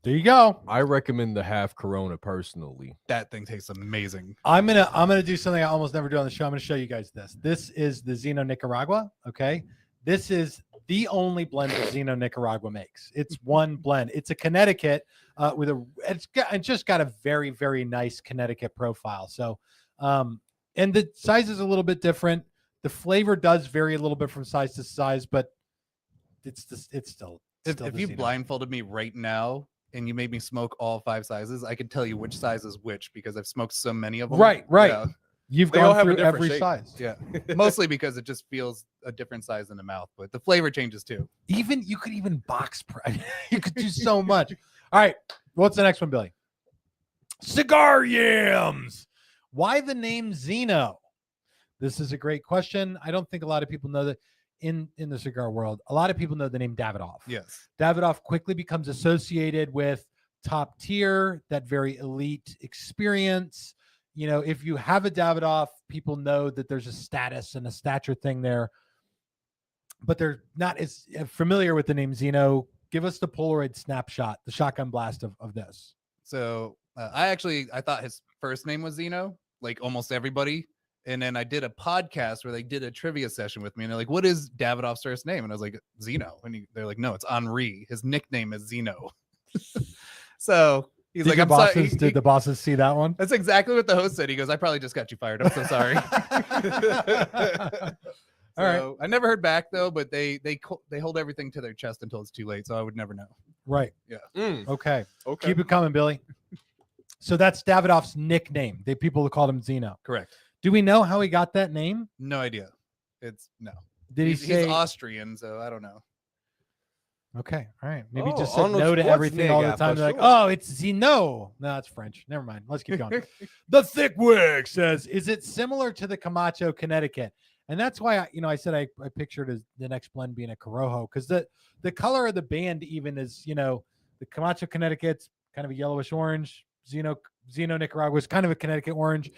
There you go. I recommend the half Corona personally. That thing tastes amazing. I'm gonna do something I almost never do on the show. I'm gonna show you guys this. This is the Zino Nicaragua. Okay, this is the only blend that Zino Nicaragua makes. It's one blend. It's a Connecticut it's just got a very, very nice Connecticut profile. So, and the size is a little bit different. The flavor does vary a little bit from size to size, but it's still. If the you Zino. blindfolded me right now and you made me smoke all 5 sizes, I could tell you which size is which because I've smoked so many of them. Right. Yeah. You've They all gone have a through different every shape. size. Yeah, mostly because it just feels a different size in the mouth, but the flavor changes too. You could even box prep. You could do so much. All right. What's the next one, Billy? Cigar yams. Why the name Zino? This is a great question. I don't think a lot of people know that in the cigar world. A lot of people know the name Davidoff. Yes. Davidoff quickly becomes associated with top tier, that very elite experience. You know, if you have a Davidoff, people know that there's a status and a stature thing there, but they're not as familiar with the name Zino. Give us the Polaroid snapshot, the shotgun blast of this. So I thought his first name was Zino, like almost everybody. And then I did a podcast where they did a trivia session with me, and they're like, "What is Davidoff's first name?" And I was like, "Zino." And they're like, "No, it's Henri. His nickname is Zino." So he's like, "I'm sorry." Did the bosses see that one? That's exactly what the host said. He goes, "I probably just got you fired. I'm so sorry." All right. So, I never heard back though, but they hold everything to their chest until it's too late, so I would never know. Right. Mm, Okay. okay. Keep it coming, Billy. So that's Davidoff's nickname. People called him Zino. Correct. Do we know how he got that name? No idea. It's no. Did he He's say? Austrian, so I don't know. Okay. All right. Maybe Oh, just said Arnold no to everything all the Schwarzenegger, time. for They're like, sure. oh, it's Zino. No, that's French. Never mind. Let's keep going. The Thick Wig says, is it similar to the Camacho Connecticut? And that's why I said I pictured as the next blend being a Corojo, because the color of the band even is, the Camacho Connecticut's kind of a yellowish orange. Zino Nicaragua is kind of a Connecticut orange.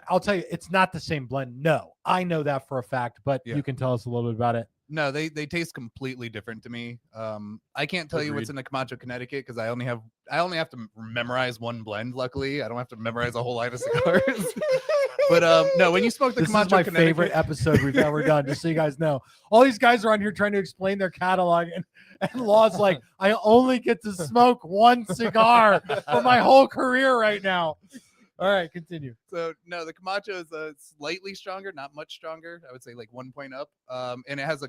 I'll tell you, it's not the same blend. No, I know that for a fact, but you can tell us a little bit about it. No, they taste completely different to me. I can't tell you what's in the Camacho Connecticut because I only have to memorize one blend. Luckily, I don't have to memorize a whole line of cigars. But no, when you smoke the Camacho Connecticut, favorite episode we've ever done. Just so you guys know, all these guys are on here trying to explain their catalog, and Law's like, I only get to smoke one cigar for my whole career right now. All right, continue. So no, the Camacho is slightly stronger, not much stronger. I would say like 1 point up, and it has a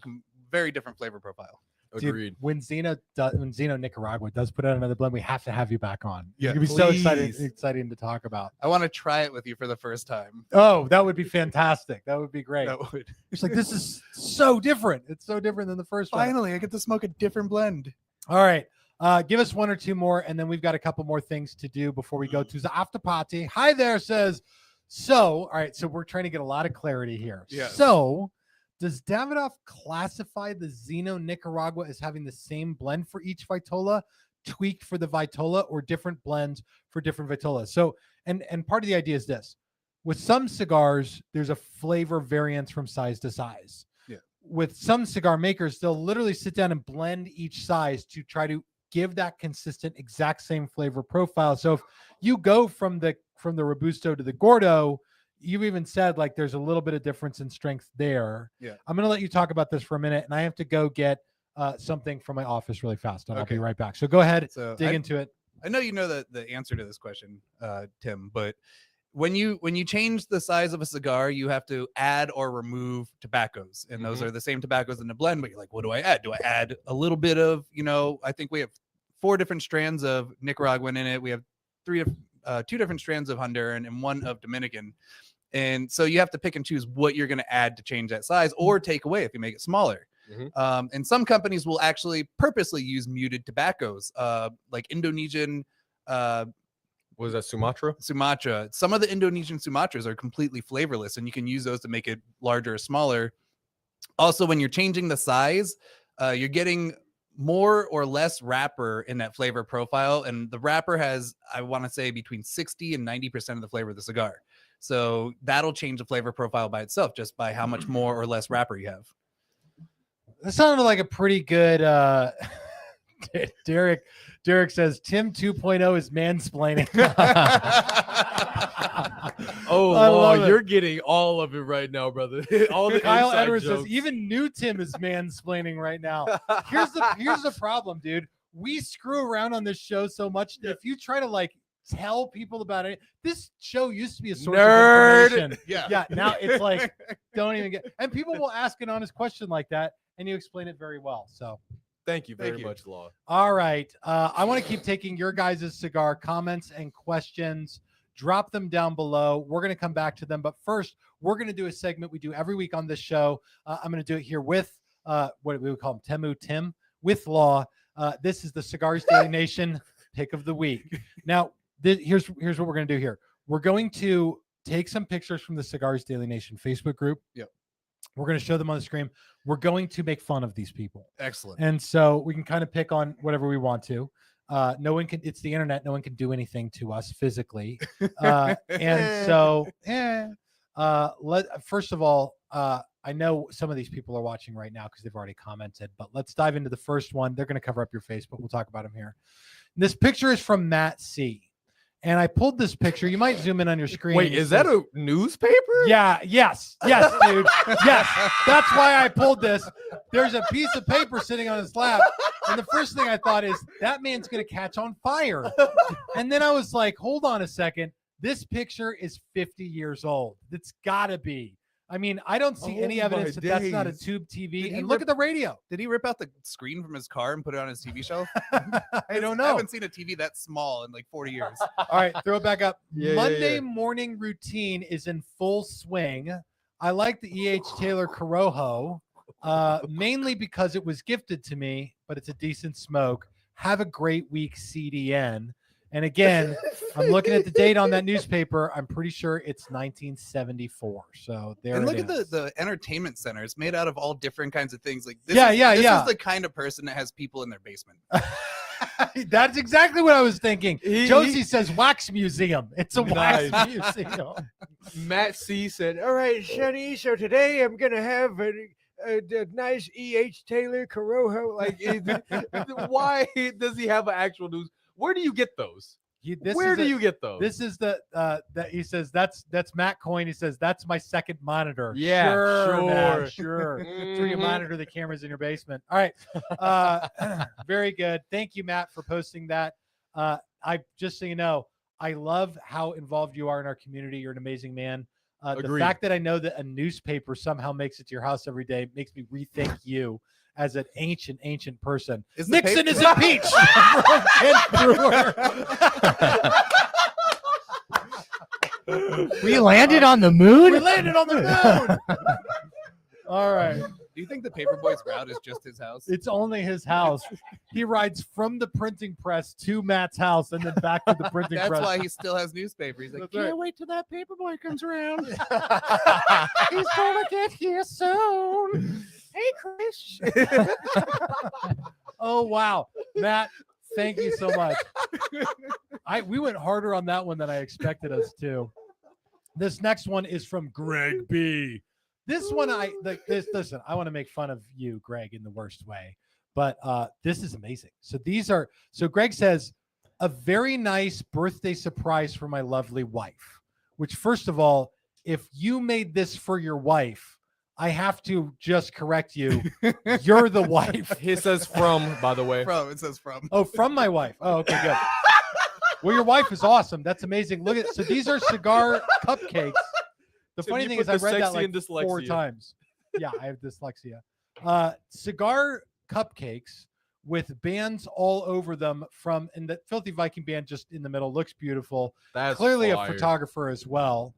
very different flavor profile. Agreed. Dude, when Zino Nicaragua does put out another blend, we have to have you back on. Yeah, it'd be so exciting to talk about. I want to try it with you for the first time. Oh, that would be fantastic. That would be great. That would. It's like, this is so different. It's so different than the first one. Finally, I get to smoke a different blend. All right. Give us one or two more, and then we've got a couple more things to do before we go to the after party. Hi there says, all right, so we're trying to get a lot of clarity here. Yeah. So does Davidoff classify the Zino Nicaragua as having the same blend for each Vitola, tweaked for the Vitola, or different blends for different Vitolas? So, and part of the idea is this. With some cigars, there's a flavor variance from size to size. Yeah. With some cigar makers, they'll literally sit down and blend each size to try to give that consistent exact same flavor profile. So if you go from the Robusto to the Gordo, you've even said like there's a little bit of difference in strength there. Yeah. I'm going to let you talk about this for a minute, and I have to go get something from my office really fast, and I'll be right back. So go ahead, dig into it. I know you know the answer to this question, Tim, but when you change the size of a cigar, you have to add or remove tobaccos, and those are the same tobaccos in the blend. But you're like, what do I add? Do I add a little bit of, I think we have 4 different strands of Nicaraguan in it. We have 2 different strands of Honduran and 1 of Dominican, and so you have to pick and choose what you're going to add to change that size or take away if you make it smaller. And some companies will actually purposely use muted tobaccos, like Indonesian. Was that Sumatra? Sumatra. Some of the Indonesian Sumatras are completely flavorless, and you can use those to make it larger or smaller. Also, when you're changing the size, you're getting more or less wrapper in that flavor profile, and the wrapper has, I want to say, between 60 and 90% of the flavor of the cigar. So that'll change the flavor profile by itself, just by how much more or less wrapper you have. That sounded like a pretty good Derek says Tim 2.0 is mansplaining. You're getting all of it right now, brother. All the Kyle inside Edwards jokes. says even new Tim is mansplaining right now. Here's the problem, dude. We screw around on this show so much that if you try to like tell people about it, this show used to be a source of information. Yeah. Now it's like, don't even get. And people will ask an honest question like that, and you explain it very well. So. Thank you very much, Law. All right. I want to keep taking your guys' cigar comments and questions. Drop them down below. We're going to come back to them. But first, we're going to do a segment we do every week on this show. I'm going to do it here with what we would call him, Tim, with Law. This is the Cigars Daily Nation pick of the week. Now, here's what we're going to do here. We're going to take some pictures from the Cigars Daily Nation Facebook group. Yep. We're going to show them on the screen. We're going to make fun of these people. Excellent. And so we can kind of pick on whatever we want to. No one can, it's the internet. No one can do anything to us physically. And so, first of all, I know some of these people are watching right now because they've already commented, but let's dive into the first one. They're going to cover up your face, but we'll talk about them here. This picture is from Matt C. And I pulled this picture. You might zoom in on your screen. Wait, is that a newspaper? Yeah. Yes, dude. Yes. That's why I pulled this. There's a piece of paper sitting on his lap. And the first thing I thought is that man's going to catch on fire. And then I was like, hold on a second. This picture is 50 years old. It's got to be. I mean, I don't see any evidence that that's not a tube TV. And look at the radio. Did he rip out the screen from his car and put it on his TV shelf? I don't know. I haven't seen a TV that small in like 40 years. All right, throw it back up. Yeah, Monday morning routine is in full swing. I like the E.H. Taylor Corojo, mainly because it was gifted to me, but it's a decent smoke. Have a great week, CDN. And again, I'm looking at the date on that newspaper. I'm pretty sure it's 1974. So there. And it look at is. the entertainment center. It's made out of all different kinds of things. Like this Yeah, this yeah. is the kind of person that has people in their basement. That's exactly what I was thinking. He- Josie says wax museum. It's a wax Nice. museum. Matt C said, "All right, Sonny. So today I'm gonna have a nice E.H. Taylor Corojo. Like, why does he have an actual news? Where do you get those? Where do you get those? This is the that he says that's Matt Coyne. He says that's my second monitor. Yeah, sure. Matt, sure. sure. So you Mhm. monitor the cameras in your basement. All right. Very good. Thank you, Matt, for posting that. I just so you know, I love how involved you are in our community. You're an amazing man. The Agreed. fact that I know that a newspaper somehow makes it to your house every day makes me rethink you as an ancient person. Is the Nixon paper- is impeached. From Kent Brewer. We landed on the moon. We landed on the moon. All right. Do you think the paperboy's route is just his house? It's only his house. He rides from the printing press to Matt's house and then back to the printing That's press. why he still has newspaper. He's like, That's can't right. wait till that paperboy comes around. He's gonna get here soon. Hey, Chris. Oh wow, Matt, thank you so much. We went harder on that one than I expected us to. This next one is from Greg B. This one listen, I want to make fun of you, Greg, in the worst way, but this is amazing. So Greg says, a very nice birthday surprise for my lovely wife, which first of all, if you made this for your wife, I have to just correct you. You're the wife. He says from, by the way. It says from. Oh, from my wife. Oh, okay, good. Well, your wife is awesome. That's amazing. Look at so these are cigar cupcakes. The Tim, funny you thing put is I read that dyslexia like and 4 dyslexia. times. Yeah, I have dyslexia. Cigar cupcakes with bands all over them and the Filthy Viking band just in the middle looks beautiful. That's Clearly fire. a photographer as well.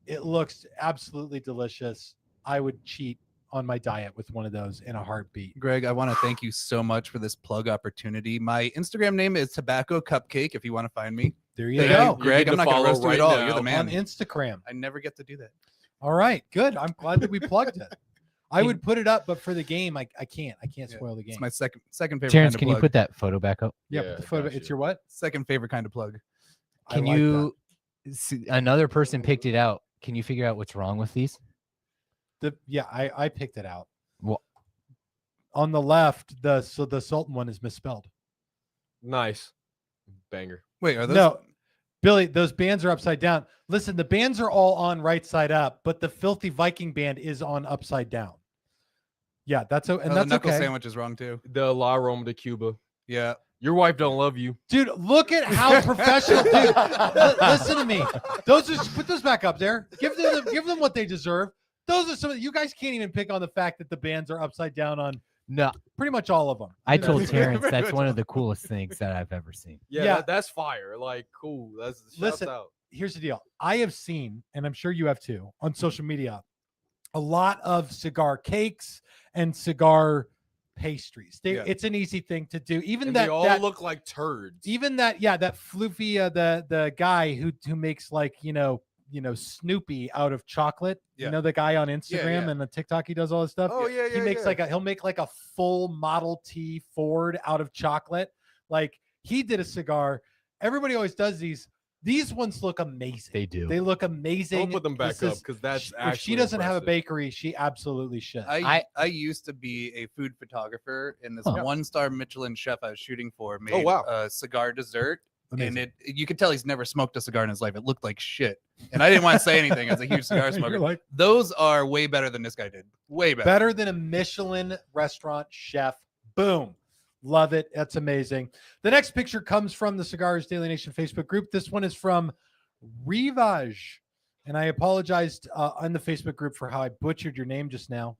It looks absolutely delicious. I would cheat on my diet with one of those in a heartbeat. Greg, I want to thank you so much for this plug opportunity. My Instagram name is Tobacco Cupcake if you want to find me. There you Thank go. you, You Greg. get I'm to not going follow to roast you right at all. now. You're the On man. Instagram. I never get to do that. All right, good. I'm glad that we plugged it. I would put it up, but for the game, I can't. I can't Yeah, spoil the game. It's my second favorite Terrence, kind of can plug. you put that photo back up? Yeah, Yeah, but the photo. gotcha. It's your what? Second favorite kind of plug. I Can like you? Another person picked it out. Can you figure out what's wrong with these? I picked it out. Well- On the left, the Sultan one is misspelled. Nice. Banger. Wait, are those? No, Billy, those bands are upside down. Listen, the bands are all on right side up, but the Filthy Viking band is on upside down. Yeah, that's the that's knuckle okay. sandwich is wrong too. The La Roma de Cuba. Yeah. Your wife don't love you. Dude, look at how professional. Dude, listen to me. Put those back up there. Give them what they deserve. Those are some. You guys can't even pick on the fact that the bands are upside down on No, pretty much all of them. I told Terrence that's one of the coolest things that I've ever seen. Yeah, Yeah. that's fire. Like, cool. That's shouts Listen, out. Here's the deal. I have seen, and I'm sure you have too, on social media, a lot of cigar cakes and cigar pastries. Yeah. It's an easy thing to do. Even And that, they all that look like turds. even that, yeah, that floofy, the guy who makes like Snoopy out of chocolate. Yeah. You know the guy on Instagram yeah. and the TikTok, he does all this stuff. Oh yeah, He makes he'll make like a full Model T Ford out of chocolate. Like he did a cigar. Everybody always does these. These ones look amazing. They do. They look amazing. I'll put them back This up is- because that's if actually she doesn't have a impressive. bakery, she absolutely should. I used to be a food photographer, and this Huh. 1-star Michelin chef I was shooting for made wow. a cigar dessert. Amazing. And you could tell he's never smoked a cigar in his life. It looked like shit. And I didn't want to say anything as a huge cigar You're smoker. like, Those are way better than this guy did. Way better. better than a Michelin restaurant chef. Boom. Love it. That's amazing. The next picture comes from the Cigars Daily Nation Facebook group. This one is from Rivaj. And I apologized on the Facebook group for how I butchered your name just now.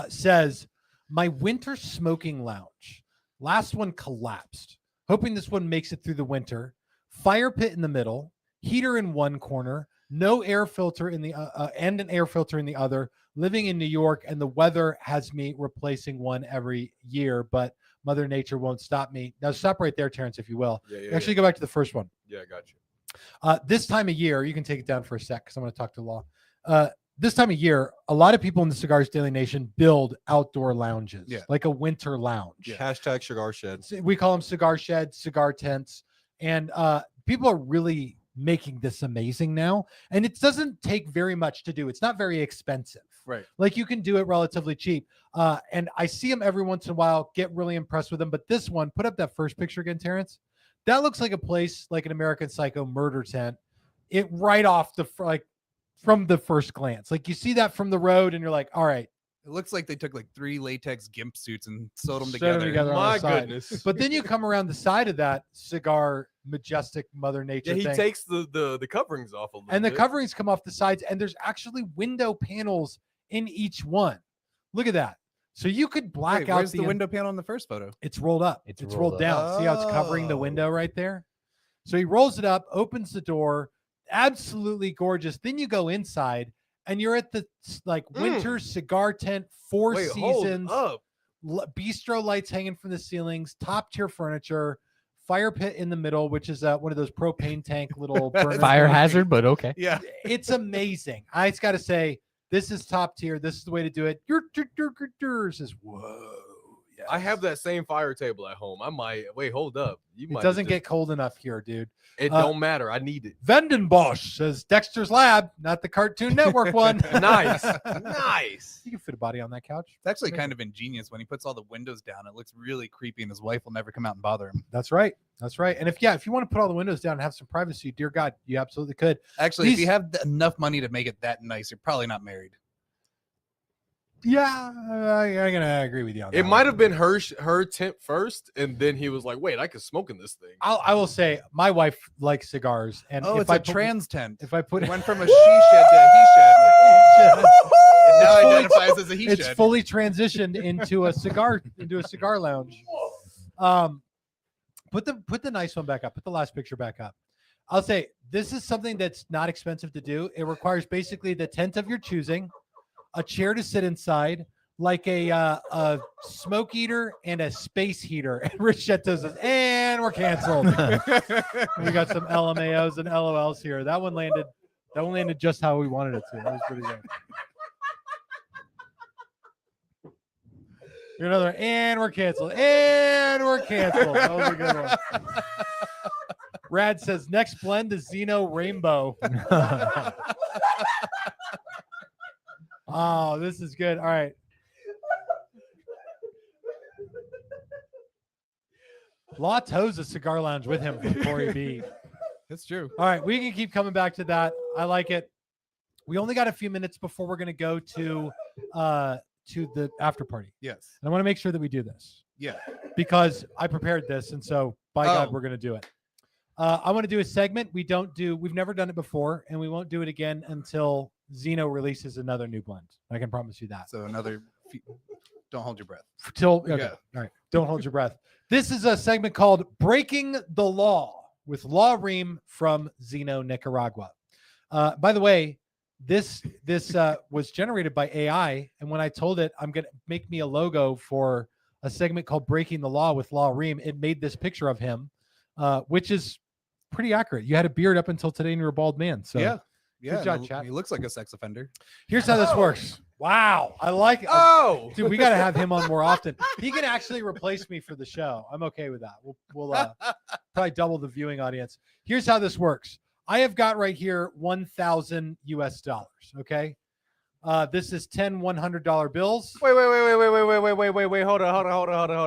Says, my winter smoking lounge. Last one collapsed. Hoping this one makes it through the winter. Fire pit in the middle. Heater in one corner. no air filter in the and an air filter in the other. Living in New York, and the weather has me replacing one every year, but Mother Nature won't stop me. Now stop right there, Terrence, if you will. Actually, go back to the first one. Yeah, I got you. This time of year, you can take it down for a sec because I'm going to talk to Law. This time of year, a lot of people in the Cigars Daily Nation build outdoor lounges, like a winter lounge. Yeah. Hashtag cigar shed. We call them cigar sheds, cigar tents, and people are really making this amazing now. And it doesn't take very much to do. It's not very expensive. Right. Like you can do it relatively cheap. And I see them every once in a while, get really impressed with them. But this one, put up that first picture again, Terrence. That looks like a place like an American Psycho murder tent. It right off the from the first glance. Like you see that from the road and you're like, all right. It looks like they took like 3 latex gimp suits and sewed them Sewed together. them together on My the side. goodness. But then you come around the side of that cigar majestic Mother Nature Yeah, he thing. takes the coverings off a little And the bit. coverings come off the sides, and there's actually window panels in each one. Look at that. So you could black Wait, out where's the window panel in the first photo? It's rolled up. It's It's rolled rolled down. See how it's covering the Oh. window right there? So he rolls it up, opens the door. Absolutely gorgeous. Then you go inside, and you're at the winter cigar tent, Four Wait, Seasons, hold up. bistro lights hanging from the ceilings, top tier furniture, fire pit in the middle, which is one of those propane tank little burner Fire things. hazard, but okay. Yeah. It's amazing. I just got to say, this is top tier. This is the way to do it. Says, whoa. Yes. I have that same fire table at home. I might wait. Hold up. You It might doesn't just- get cold enough here, dude. It don't matter. I need it. Vendenbosch says Dexter's Lab, not the Cartoon Network one. Nice. Nice. You can fit a body on that couch. It's actually kind of ingenious when he puts all the windows down. It looks really creepy, and his wife will never come out and bother him. That's right. That's right. And if you want to put all the windows down and have some privacy, dear God, you absolutely could. Actually, if These- you have enough money to make it that nice, you're probably not married. Yeah, I'm gonna agree with you on that. It might have been her tent first, and then he was like, "Wait, I could smoke in this thing." I will say, my wife likes cigars, and Oh, if it's I a put- trans tent. If I put It went from a she shed to a he shed. And now fully- identifies as a he it's shed. fully transitioned into a cigar lounge. Put the nice one back up. Put the last picture back up. I'll say this is something that's not expensive to do. It requires basically the tent of your choosing, a chair to sit inside, like a smoke eater and a space heater. And Rich Cheto says, and we're canceled. We got some LMAOs and LOLs here. That one landed just how we wanted it to. That was pretty good. Here's another one, and we're canceled. And we're canceled. That was a good one. Rad says next blend is Zino Rainbow. Oh, this is good. All right. Law tows a cigar lounge with him from Corey B. That's true. All right, we can keep coming back to that. I like it. We only got a few minutes before we're going to go to the after party. Yes. And I want to make sure that we do this Yeah. because I prepared this, and so by God, Oh. we're going to do it. I want to do a segment we've never done it before, and we won't do it again until Zino releases another new blend. I can promise you that. So don't hold your breath. Okay. Yeah. All right. Don't hold your breath. This is a segment called Breaking the Law with Law Ream from Zino, Nicaragua. By the way, this was generated by AI, and when I told it I'm going to make me a logo for a segment called Breaking the Law with Law Ream, it made this picture of him, which is pretty accurate. You had a beard up until today and you're a bald man. So Yeah. job, and chat. he looks like a sex offender. here's how this works. Wow. I like it. Oh, Dude, we got to have him on more often. He can actually replace me for the show. I'm okay with that. We'll probably double the viewing audience. Here's how this works. I have got right here 1,000 US dollars. Okay. This is 10 $100 bills. wait. Hold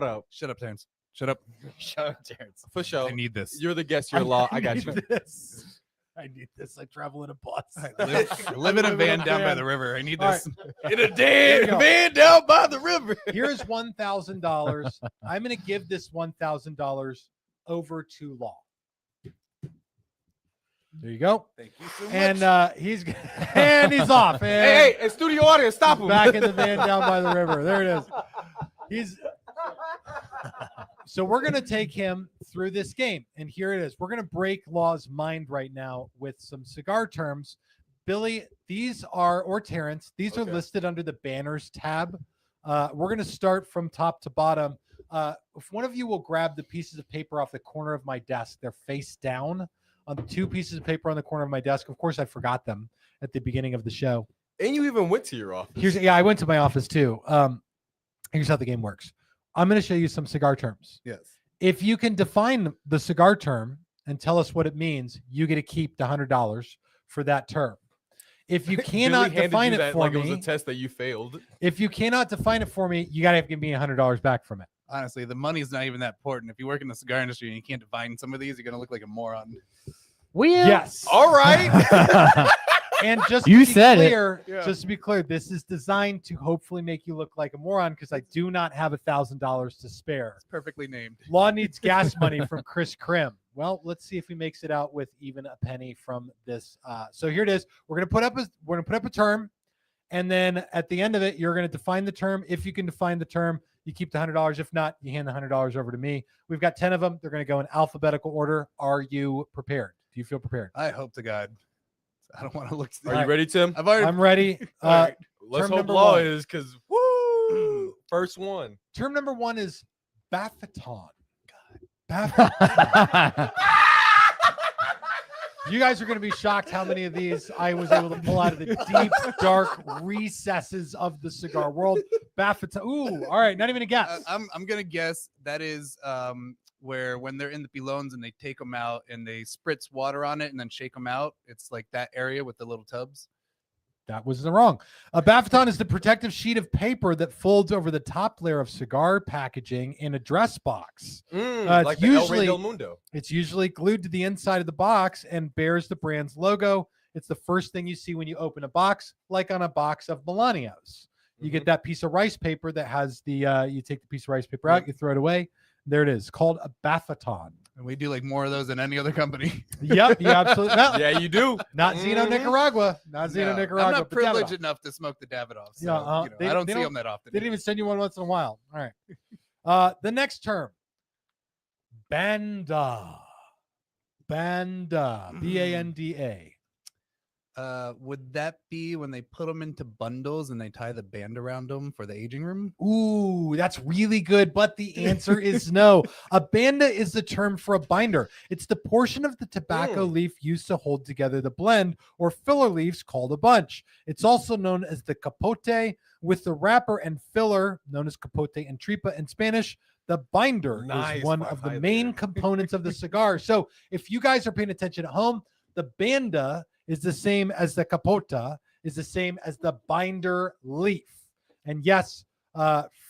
on. Shut up, Terrence. Shut up. Shut up, Terrence. For sure. I need this. You're the guest. You're law. I got need you. This. I need this. I travel in a bus. I live in a van down by the river. I need All this. In a There you go. dead van down by the river. Here's $1,000. I'm going to give this $1,000 over to Law. There you go. Thank you so much. And he's off. And Hey, studio audience, stop him. back in the van down by the river. There it is. So we're going to take him through this game. And here it is. We're going to break Law's mind right now with some cigar terms Billy, these are, or Terrence, these are Okay. listed under the banners tab. We're going to start from top to bottom. If one of you will grab the pieces of paper off the corner of my desk, they're face down on the 2 pieces of paper on the corner of my desk. Of course, I forgot them at the beginning of the show. And you even went to your office. I went to my office too. Here's how the game works. I'm going to show you some cigar terms. Yes. If you can define the cigar term and tell us what it means, you get to keep the $100 for that term. If you cannot Billy handed define you it that for like me, it was a test that you failed. if you cannot define it for me, you got to give me $100 back from it. Honestly, the money's not even that important. If you work in the cigar industry and you can't define some of these, you're gonna look like a moron. Well, Yes. All right. And just You to be said it. clear, Yeah. just to be clear, this is designed to hopefully make you look like a moron because I do not have $1,000 to spare. It's perfectly named. Law needs gas money from Chris Krim. Well, let's see if he makes it out with even a penny from this. So here it is. We're gonna put up a term, and then at the end of it, you're gonna define the term. If you can define the term, you keep the $100. If not, you hand the $100 over to me. We've got 10 of them. They're gonna go in alphabetical order. Are you prepared? Do you feel prepared? I hope to God. I don't want to look. Are you ready, Tim? I've already. I'm ready. All right. Let's term hope number law one. is because woo, first one. Term number 1 is Baffaton. Baffaton. You guys are going to be shocked how many of these I was able to pull out of the deep, dark recesses of the cigar world. Baffaton. Ooh, all right. Not even a guess. I'm gonna guess that is where when they're in the pilones and they take them out and they spritz water on it and then shake them out. It's like that area with the little tubs. That was wrong. A Baffaton is the protective sheet of paper that folds over the top layer of cigar packaging in a dress box. Like it's the El usually- Rey del Mundo. It's usually glued to the inside of the box and bears the brand's logo. It's the first thing you see when you open a box, like on a box of Milanios. You get that piece of rice paper that has the, you take the piece of rice paper out, you throw it away. There it is, called a Baffaton. And we do like more of those than any other company. Yep, you absolutely. No, Yeah, you do. not Zino, Mhm. Nicaragua. Not Zino, No, Nicaragua. I'm not but privileged Davidoff. enough to smoke the Davidoff. So, Yeah, you know, they- I don't they see don't- them that often. They didn't even send you one once in a while. All right. The next term, Banda. Banda. Banda. Would that be when they put them into bundles and they tie the band around them for the aging room? Ooh, that's really good, but the answer is no. A banda is the term for a binder. It's the portion of the tobacco leaf used to hold together the blend, or filler leaves called a bunch. It's also known as the capote, with the wrapper and filler known as capote and tripa in Spanish. The binder Nice, is one five of the high main there. components of the cigar. So if you guys are paying attention at home, the banda is the same as the capota, is the same as the binder leaf. And yes,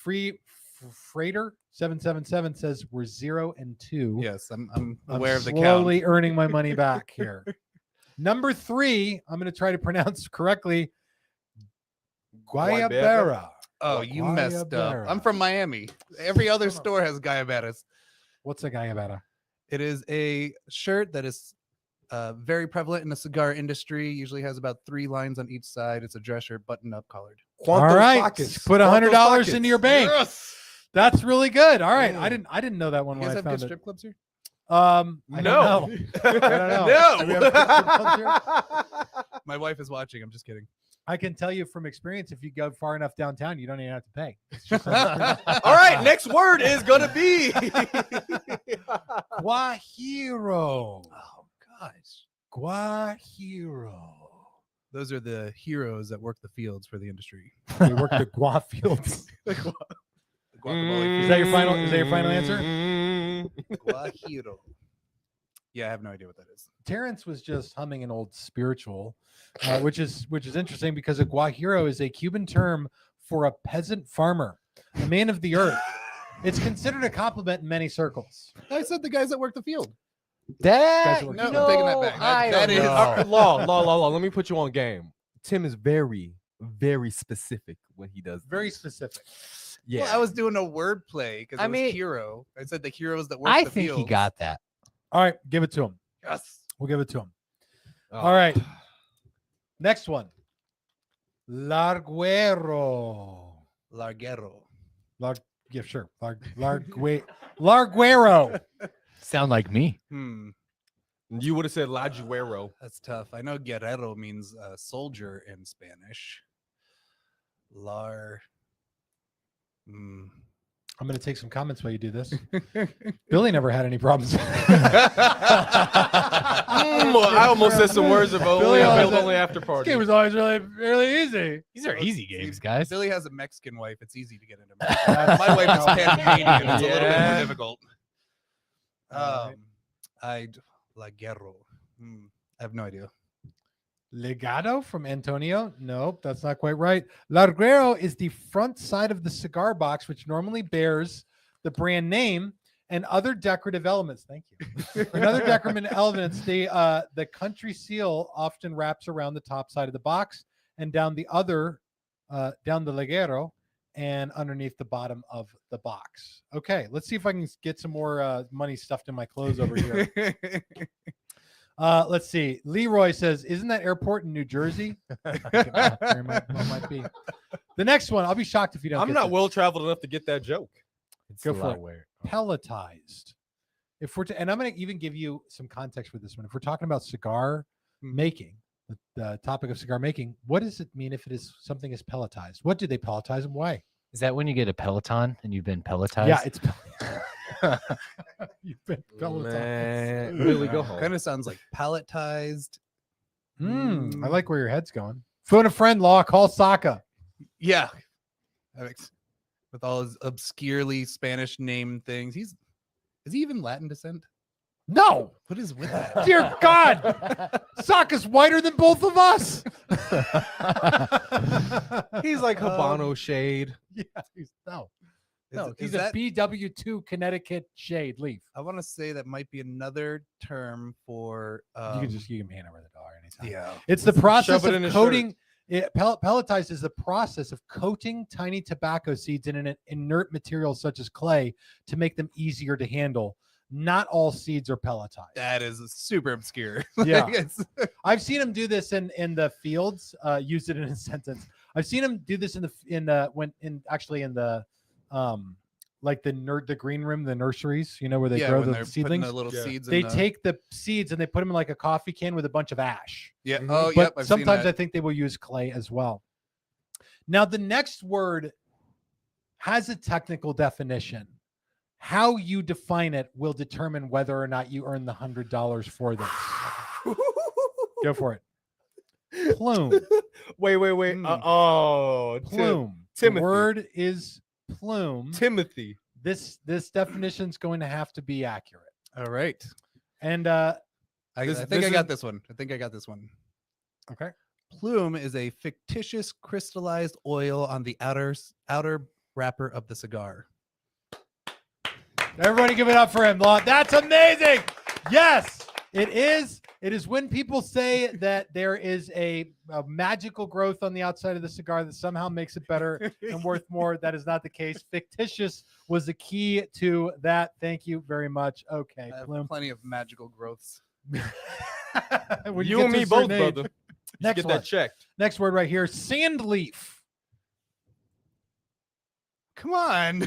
Freighter 777 says we're 0 and 2. Yes, I'm I'm aware of the count. slowly earning my money back here. Number 3, I'm going to try to pronounce correctly. Guayabera. Oh, you messed up. Guayabera. I'm from Miami. Every other Son of a- store has Guayaberas. What's a Guayabera? It is a shirt that is very prevalent in the cigar industry. Usually has about 3 lines on each side. It's a dress shirt, button up, collared. All right, put $100 into your bank. Yes. That's really good. All right, Mm. I didn't know that one You when guys I have good found it. strip clubs here? I don't No. know. I don't know. Do we have strip clubs here? No. My wife is watching. I'm just kidding. I can tell you from experience, if you go far enough downtown, you don't even have to pay. It's just All right, next word is gonna be Guajiro. Oh gosh. Guajiro. Those are the heroes that work the fields for the industry. They work the guava fields. The guacamole Is that your final? Is that your final answer? Guajiro. Yeah, I have no idea what that is. Terrence was just humming an old spiritual, which is interesting because a guajiro is a Cuban term for a peasant farmer, a man of the earth. It's considered a compliment in many circles. I said the guys that work the field. That Guys, No, I'm taking that back. That is- Law. Let me put you on game. Tim is very, very specific when he does. Very these. specific. Yeah. Well, I was doing a word play because I it was mean- hero. I said the heroes that work I the think fields. he got that. All right, give it to him. Yes. We'll give it to him. Oh. All right. Next one. Larguero. Larguero. Yeah, sure. Larguero. Sound like me. You would have said Lajuero. That's tough. I know guerrero means soldier in Spanish. Lar. I'm going to take some comments while you do this. Billy never had any problems. I almost said some words of Billy only after This party. game was always really easy. These are easy games, guys. Billy has a Mexican wife. It's easy to get into. My wife is Panamanian. It's a little bit more Yeah. difficult. Alright. La Guerro. I have no idea. Legado from Antonio. Nope, that's not quite right. Larguero is the front side of the cigar box, which normally bears the brand name and other decorative elements. Thank you. And other decorative elements. The country seal often wraps around the top side of the box and down the Larguero and underneath the bottom of the box. Okay, let's see if I can get some more money stuffed in my clothes over here. Let's see. Leroy says, "Isn't that airport in New Jersey?" Very might be. The next one, I'll be shocked if you don't. I'm get not this. well traveled enough to get that joke. It's Go a for lot it. where Pelletized. If we're and I'm going to even give you some context for this one. If we're talking about cigar making, the topic of cigar making, what does it mean if it is something is pelletized? What do they pelletize and why? is that when you get a Peloton and you've been pelletized? Yeah, it's you've been pelletized. Man, really go home. Kind of sounds like palletized. I like where your head's going. Phone a friend, Law. Call Saka. Yeah. With all his obscurely Spanish name things. Is he even Latin descent? No, What is with that? dear God, Saka's whiter than both of us. He's like Habano shade. Yeah, no, Is he's that, a BW2 Connecticut shade leaf. I want to say that might be another term for You can hand over the dollar anytime. yeah. It's the process Shove it in of his coating. Pelletized is the process of coating tiny tobacco seeds in an inert material such as clay to make them easier to handle. Not all seeds are pelletized. That is super obscure. Yeah. Like, it's- I've seen him do this in the fields. Use it in a sentence. I've seen him do this in the like the green room, the nurseries. You know where they yeah, grow when the they're putting seedlings. the little Yeah. seeds. They in the, take the seeds and they put them in like a coffee can with a bunch of ash. yeah. Mhm. Oh, But yep. I've seen sometimes I that. think they will use clay as well. Now, the next word has a technical definition. How you define it will determine whether or not you earn the $100 for this. Go for it. Plume. Wait. Mm. Plume. The Timothy. word is plume. Timothy. This definition is going to have to be accurate. All right. And I This- think this I is- got this one. okay. Plume is a fictitious crystallized oil on the outer wrapper of the cigar. Everybody give it up for him, Law. That's amazing. Yes, it is. It is when people say that there is a magical growth on the outside of the cigar that somehow makes it better and worth more. That is not the case. Fictitious was the key to that. Thank you very much. Okay, I have Plume. plenty of magical growths. When You get and to me a both, certain age- brother. Next Get one. that checked. Next word right here. Sand leaf. Come on.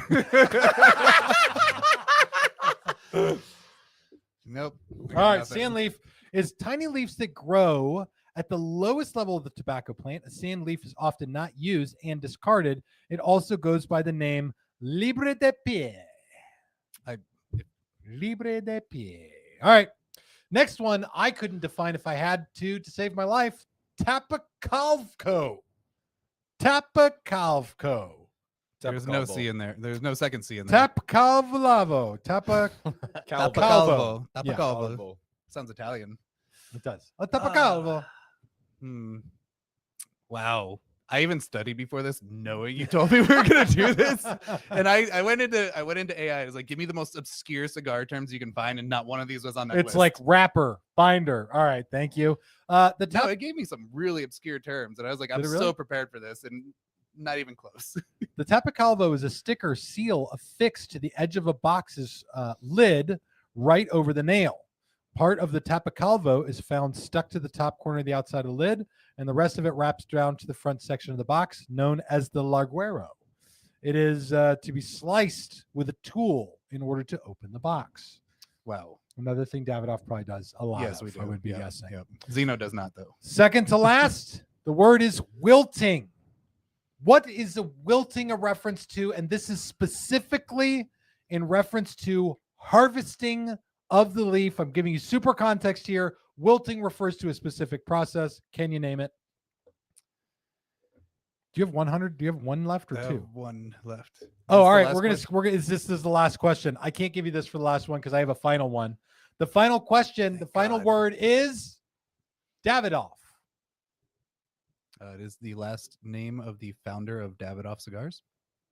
Nope. All right, sand leaf is tiny leaves that grow at the lowest level of the tobacco plant. A sand leaf is often not used and discarded. It also goes by the name libre de pie. Libre de pie. All right, next one I couldn't define if I had to save my life. Tapacalvco. Tapacalvco. There's no C in there. There's no second C in there. Tapacalvo. Tapa. Tapacalvo. Yeah. Tapacalvo. Sounds Italian. It does. A tapacalvo. Wow. I even studied before this, knowing you told me we were gonna do this. And I went into AI. I was like, give me the most obscure cigar terms you can find, and not one of these was on that It's list. like wrapper, binder. All right, thank you. The no, top, it gave me some really obscure terms, and I was like, I'm Did it really? so prepared for this, and not even close. the tapacalvo is a sticker seal affixed to the edge of a box's lid right over the nail. Part of the tapacalvo is found stuck to the top corner of the outside of the lid, and the rest of it wraps down to the front section of the box, known as the larguero. It is to be sliced with a tool in order to open the box. Wow. Another thing Davidoff probably does a lot. Yes, of, we do. I would be Yep, guessing. Yep. Zino does not though. Second to last, the word is wilting. What is the wilting a reference to? And this is specifically in reference to harvesting of the leaf. I'm giving you super context here. Wilting refers to a specific process. Can you name it? Do you have 100? Do you have one left or two? One left. Oh, What's all the right. last We're gonna. question? This is the last question. I can't give you this for the last one because I have a final one. The final question. Thank the final God. word is Davidoff. It is the last name of the founder of Davidoff Cigars.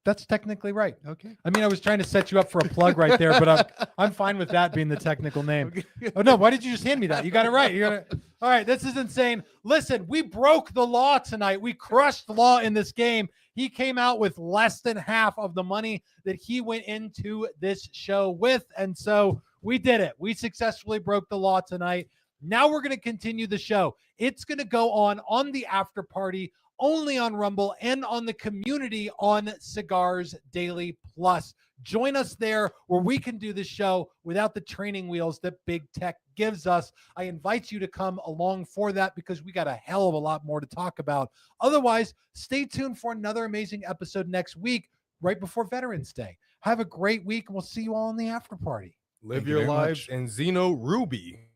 That's technically right. Okay. I mean, I was trying to set you up for a plug right there, but I'm fine with that being the technical name. Oh no, why did you just hand me that? You got it right. All right, this is insane. Listen, we broke the law tonight. We crushed the law in this game. He came out with less than half of the money that he went into this show with. And so we did it. We successfully broke the law tonight. Now we're going to continue the show. It's going to go on the after party, only on Rumble and on the community on Cigars Daily Plus. Join us there where we can do the show without the training wheels that big tech gives us. I invite you to come along for that because we got a hell of a lot more to talk about. Otherwise, stay tuned for another amazing episode next week, right before Veterans Day. Have a great week, and we'll see you all in the after party. Live Thank you your very lives much. and Zino Ruby.